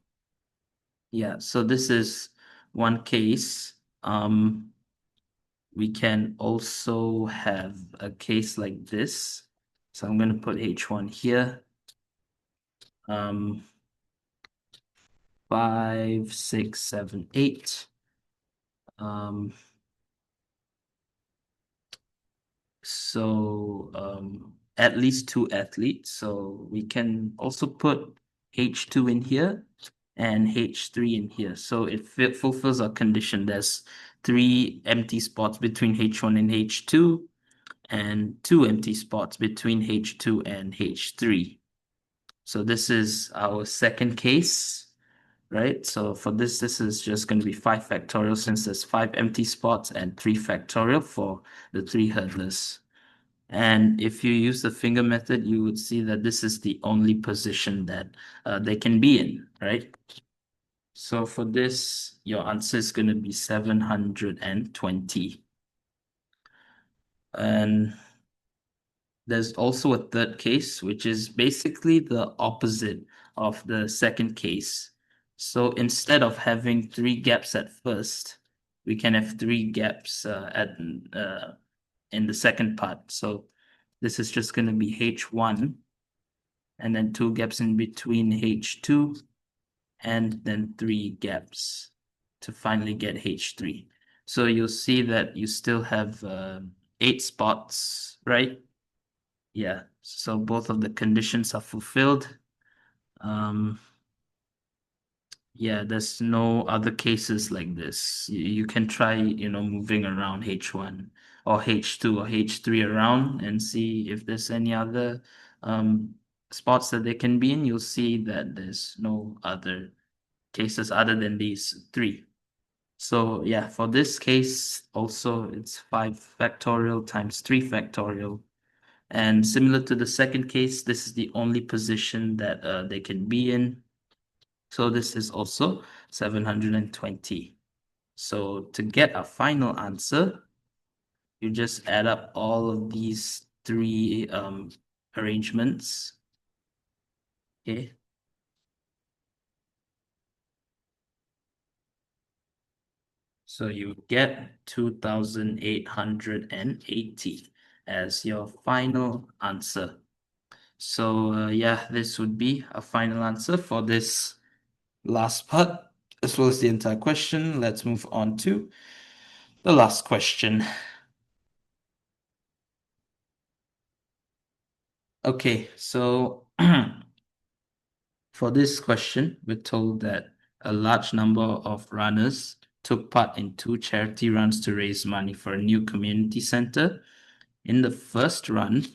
Yeah, so this is one case. We can also have a case like this. So I'm going to put H1 here. 5, 6, 7, 8. So at least 2 athletes. So we can also put H2 in here and H3 in here. So it fulfills our condition. There's 3 empty spots between H1 and H2 and 2 empty spots between H2 and H3. So this is our second case, right? So for this is just going to be 5 factorial since there's 5 empty spots and 3 factorial for the 3 hurdlers. And if you use the finger method, you would see that this is the only position that they can be in, right? So for this, your answer is going to be 720. And There's also a third case, which is basically the opposite of the second case. So instead of having three gaps at first, we can have three gaps in the second part. So this is just going to be H1 and then two gaps in between H2 and then three gaps to finally get H3. So you'll see that you still have 8 spots, right? Yeah, so both of the conditions are fulfilled. Um, yeah, there's no other cases like this. You can try, moving around H1 or H2 or H3 around and see if there's any other um, spots that they can be in. You'll see that there's no other cases other than these three. So yeah, for this case, also it's 5 factorial times 3 factorial. And similar to the second case, this is the only position that they can be in. So this is also 720. So to get a final answer, you just add up all of these three arrangements. Okay. So you get 2,880 as your final answer. So yeah, this would be a final answer for this last part, as well as the entire question. Let's move on to the last question. Okay, so for this question, we're told that a large number of runners took part in 2 charity runs to raise money for a new community center. In the first run,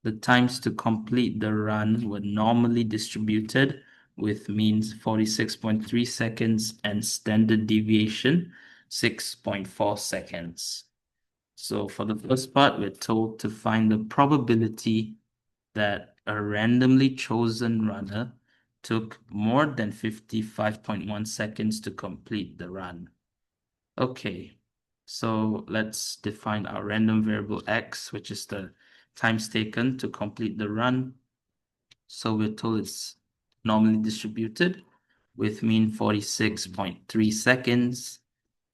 the times to complete the run were normally distributed with means 46.3 seconds and standard deviation 6.4 seconds. So for the first part, we're told to find the probability that a randomly chosen runner took more than 55.1 seconds to complete the run. Okay, so let's define our random variable x, which is the times taken to complete the run. So we're told it's normally distributed with mean 46.3 seconds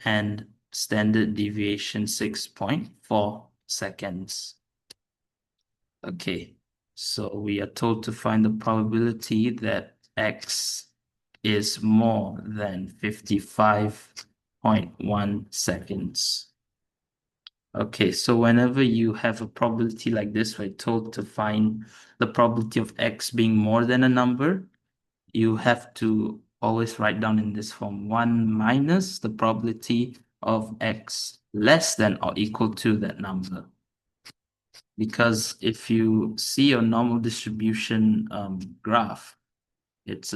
and standard deviation 6.4 seconds. Okay, so we are told to find the probability that x is more than 55.1 seconds. Okay, so whenever you have a probability like this, we're told to find the probability of x being more than a number, you have to always write down in this form 1 minus the probability of x less than or equal to that number. Because if you see your normal distribution graph, it's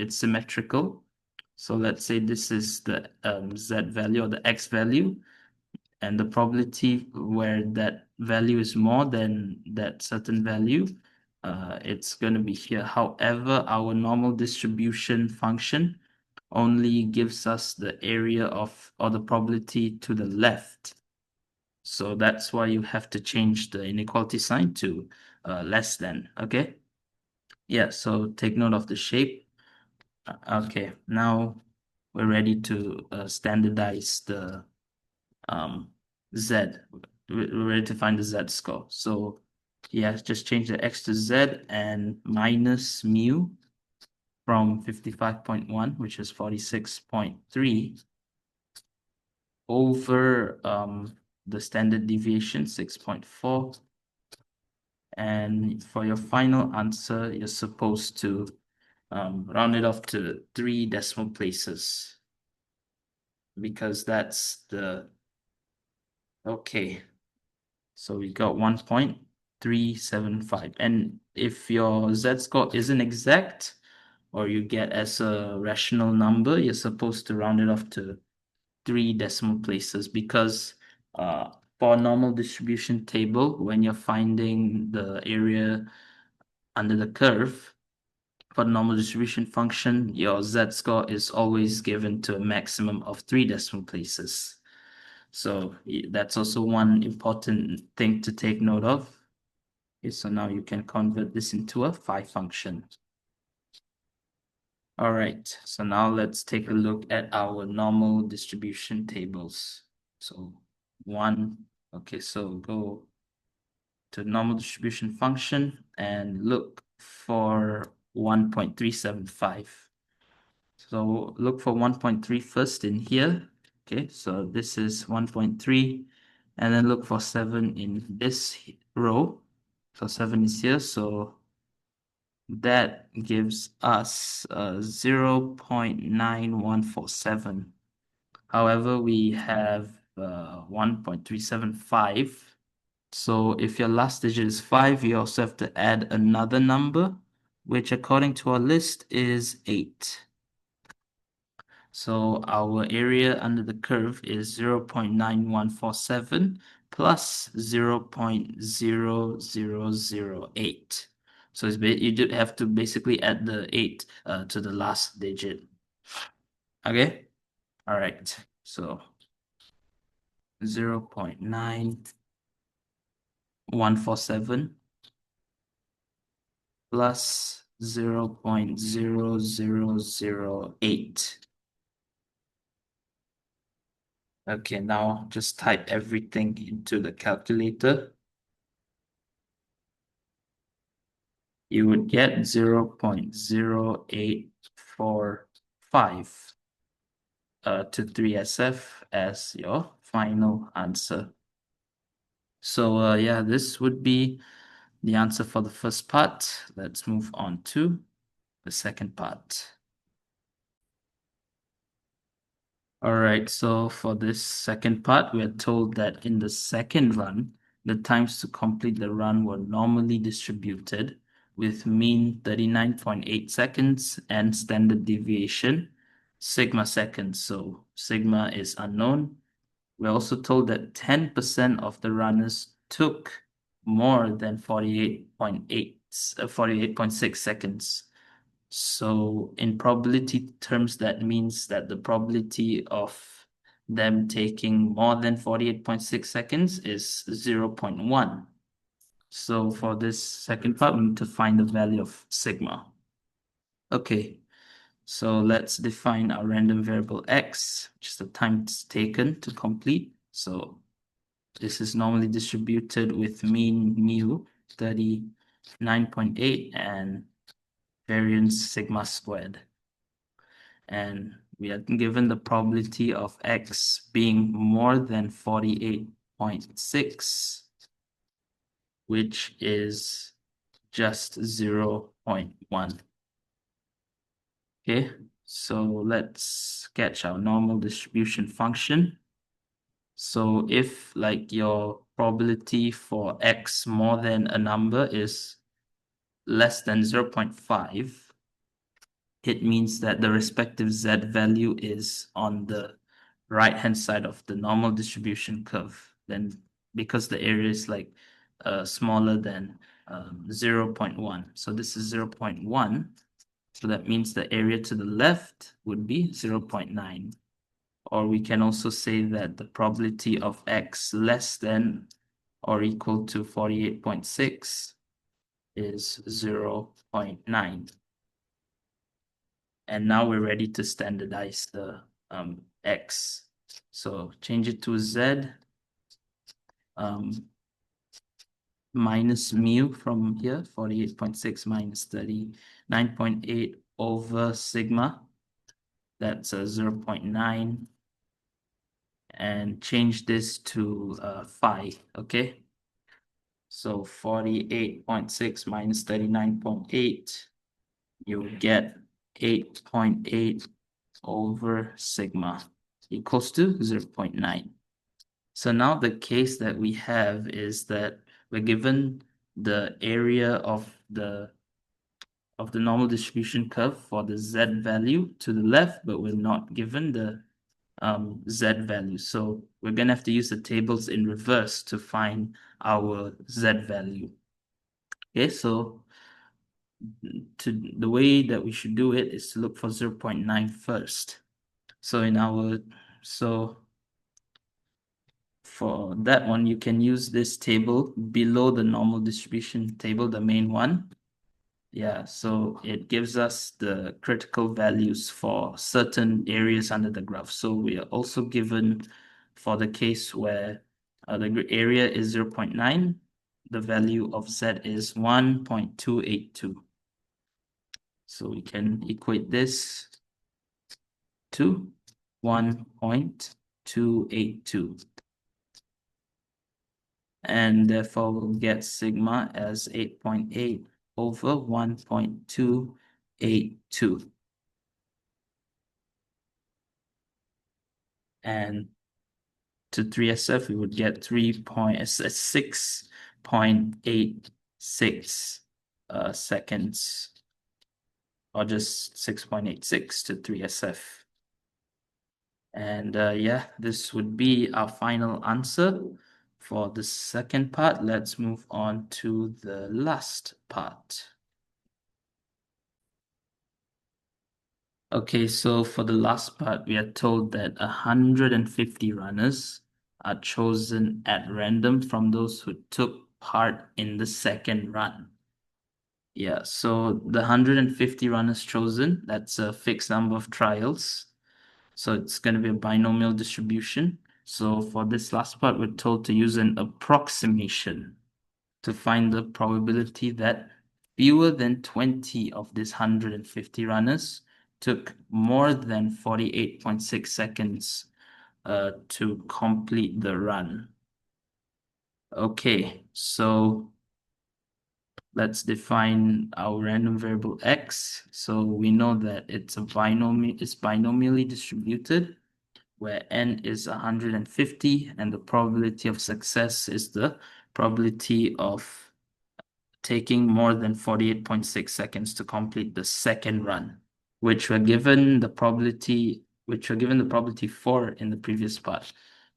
symmetrical. So let's say this is the z value or the x value, and the probability where that value is more than that certain value, it's going to be here. However, our normal distribution function only gives us the area of or the probability to the left. So that's why you have to change the inequality sign to less than, okay? Yeah, so take note of the shape. Okay, now we're ready to standardize the Z. We're ready to find the Z score. So yeah, just change the X to Z and minus mu from 55.1, which is 46.3, over the standard deviation 6.4. And for your final answer, you're supposed to round it off to 3 decimal places, because that's the, okay. So we got 1.375. And if your Z score isn't exact, or you get as a rational number, you're supposed to round it off to 3 decimal places, because for a normal distribution table, when you're finding the area under the curve, for the normal distribution function, your Z score is always given to a maximum of 3 decimal places. So that's also one important thing to take note of. Okay, so now you can convert this into a phi function. All right, so now let's take a look at our normal distribution tables. So so go to normal distribution function and look for 1.375. So look for 1.3 first in here. Okay, so this is 1.3, and then look for 7 in this row. So 7 is here, so that gives us 0.9147. However, we have 1.375. So if your last digit is 5, you also have to add another number, which according to our list is 8. So our area under the curve is 0.9147 plus 0.0008. So you do have to basically add the 8 to the last digit. Okay? All right. So 0.9147 plus 0.0008. Okay, now just type everything into the calculator. You would get 0.0845 to 3SF as your final answer. So yeah, this would be the answer for the first part. Let's move on to the second part. All right, so for this second part, we are told that in the second run, the times to complete the run were normally distributed with mean 39.8 seconds and standard deviation sigma seconds. So sigma is unknown. We're also told that 10% of the runners took more than 48.6 seconds. So in probability terms, that means that the probability of them taking more than 48.6 seconds is 0.1. So for this second part, we need to find the value of sigma. Okay, so let's define our random variable x, which is the time it's taken to complete. So this is normally distributed with mean mu 39.8 and variance sigma squared. And we are given the probability of x being more than 48.6, which is just 0.1. Okay, so let's sketch our normal distribution function. So if like your probability for x more than a number is less than 0.5, it means that the respective z value is on the right-hand side of the normal distribution curve. Then because the area is like smaller than 0.1. So this is 0.1. So that means the area to the left would be 0.9. Or we can also say that the probability of x less than or equal to 48.6 is 0.9. And now we're ready to standardize the x. So change it to z minus mu from here, 48.6 minus 39.8 over sigma. That's a 0.9. And change this to phi, okay? So 48.6 minus 39.8, you get 8.8 over sigma equals to 0.9. So now the case that we have is that we're given the area of the normal distribution curve for the z value to the left, but we're not given the z value. So we're gonna have to use the tables in reverse to find our z value. Okay, so the way that we should do it is to look for 0.9 first. So for that one, you can use this table below the normal distribution table, the main one. Yeah, so it gives us the critical values for certain areas under the graph. So we are also given for the case where the area is 0.9, the value of Z is 1.282. So we can equate this to 1.282. And therefore we'll get sigma as 8.8 over 1.282. And to 3SF, we would get 6.86 seconds, or just 6.86 to 3SF. And yeah, this would be our final answer for the second part. Let's move on to the last part. Okay, so for the last part, we are told that 150 runners are chosen at random from those who took part in the second run. Yeah, so the 150 runners chosen, that's a fixed number of trials. So it's going to be a binomial distribution. So for this last part, we're told to use an approximation to find the probability that fewer than 20 of these 150 runners took more than 48.6 seconds to complete the run. Okay, so let's define our random variable x. So we know that it's binomially distributed, where n is 150, and the probability of success is the probability of taking more than 48.6 seconds to complete the second run, which we're given the probability for in the previous part.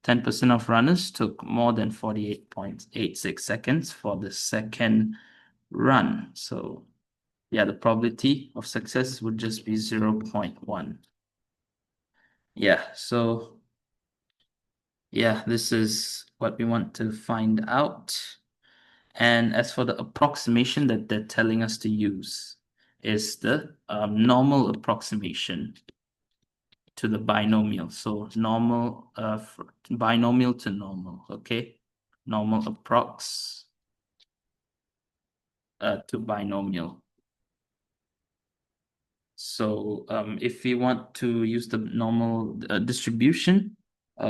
10% of runners took more than 48.86 seconds for the second run. So yeah, the probability of success would just be 0.1. Yeah, so yeah, this is what we want to find out. And as for the approximation that they're telling us to use is the normal approximation to the binomial. So normal, binomial to normal, okay? Normal approx to binomial. So if we want to use the normal distribution,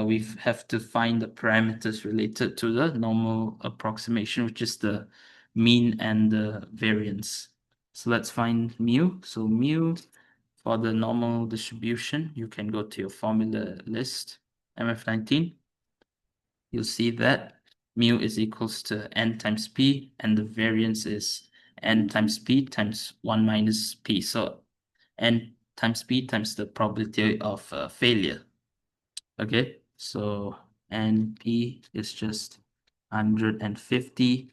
we have to find the parameters related to the normal approximation, which is the mean and the variance. So let's find mu. So mu for the normal distribution, you can go to your formula list, MF19. You'll see that mu is equals to n times p, and the variance is n times p times 1 minus p. So n times p times the probability of failure. Okay, so np is just 150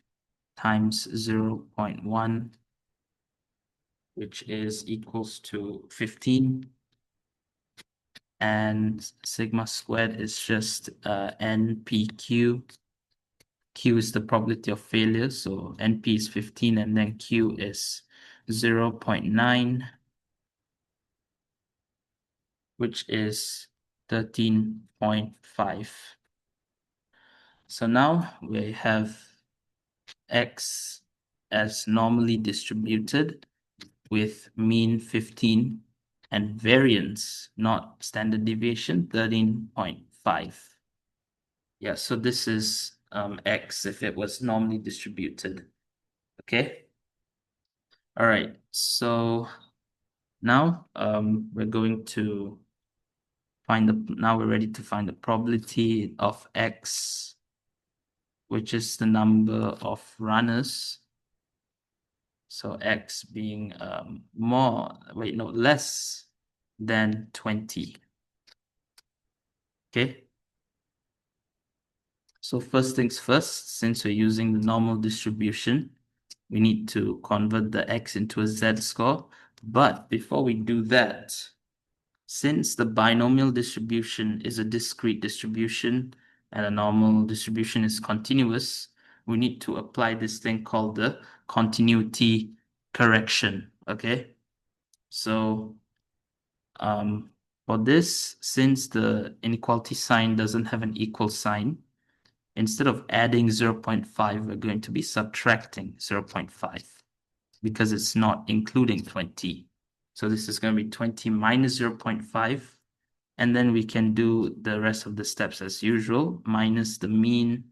times 0.1, which is equals to 15. And sigma squared is just npq. Q is the probability of failure, so np is 15, and then q is 0.9, which is 13.5. So now we have x as normally distributed with mean 15 and variance, not standard deviation, 13.5. Yeah, so this is x if it was normally distributed. Okay. All right. So now we're going to now we're ready to find the probability of x, which is the number of runners. So x being less than 20. Okay. So first things first, since we're using the normal distribution, we need to convert the x into a z-score. But before we do that, since the binomial distribution is a discrete distribution, and a normal distribution is continuous, we need to apply this thing called the continuity correction. Okay, so for this, since the inequality sign doesn't have an equal sign, instead of adding 0.5, we're going to be subtracting 0.5 because it's not including 20. So this is going to be 20 minus 0.5. And then we can do the rest of the steps as usual, minus the mean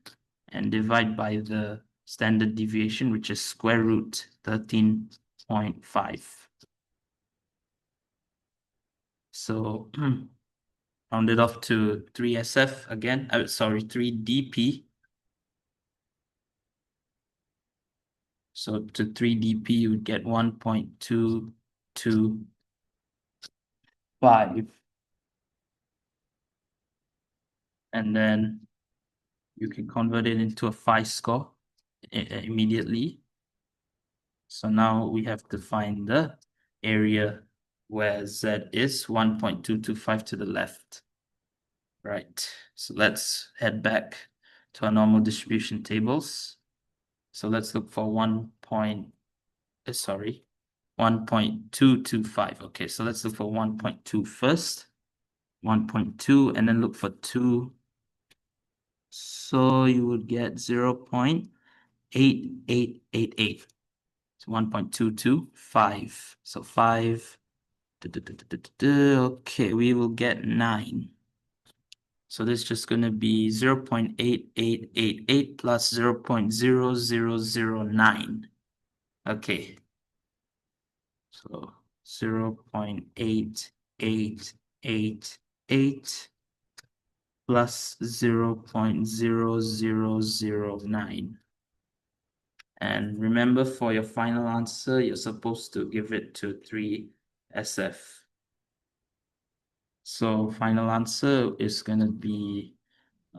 and divide by the standard deviation, which is square root 13.5. So round it off to 3SF again. Sorry, 3dp. So to 3dp, you would get 1.225. And then you can convert it into a phi score immediately. So now we have to find the area where Z is 1.225 to the left. Right, so let's head back to our normal distribution tables. So let's look for 1.225. Okay, so let's look for 1.2 first. 1.2 and then look for 2. So you would get 0.8888. So 1.225. So 5. Okay, we will get 9. So this is just going to be 0.8888 plus 0.0009. Okay. So 0.8888 plus 0.0009. And remember, for your final answer, you're supposed to give it to 3SF. So final answer is going to be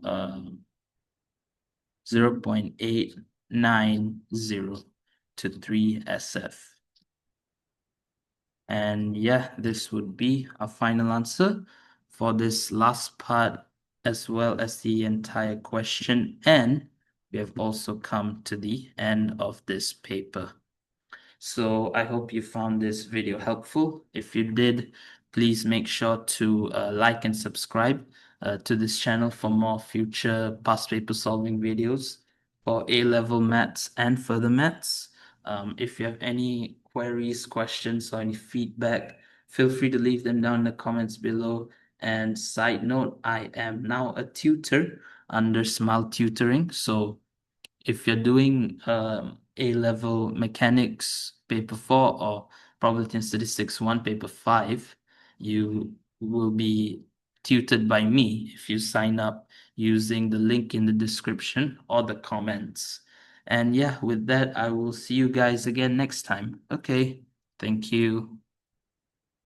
0.890 to 3SF. And yeah, this would be our final answer for this last part, as well as the entire question. And we have also come to the end of this paper. So I hope you found this video helpful. If you did, please make sure to like and subscribe to this channel for more future past paper solving videos for A-level maths and further maths. If you have any queries, questions, or any feedback, feel free to leave them down in the comments below. And side note, I am now a tutor under Smile Tutoring. So if you're doing A-level mechanics paper 4 or probability and statistics 1 paper 5, you will be tutored by me if you sign up using the link in the description or the comments. And yeah, with that, I will see you guys again next time. Okay, thank you.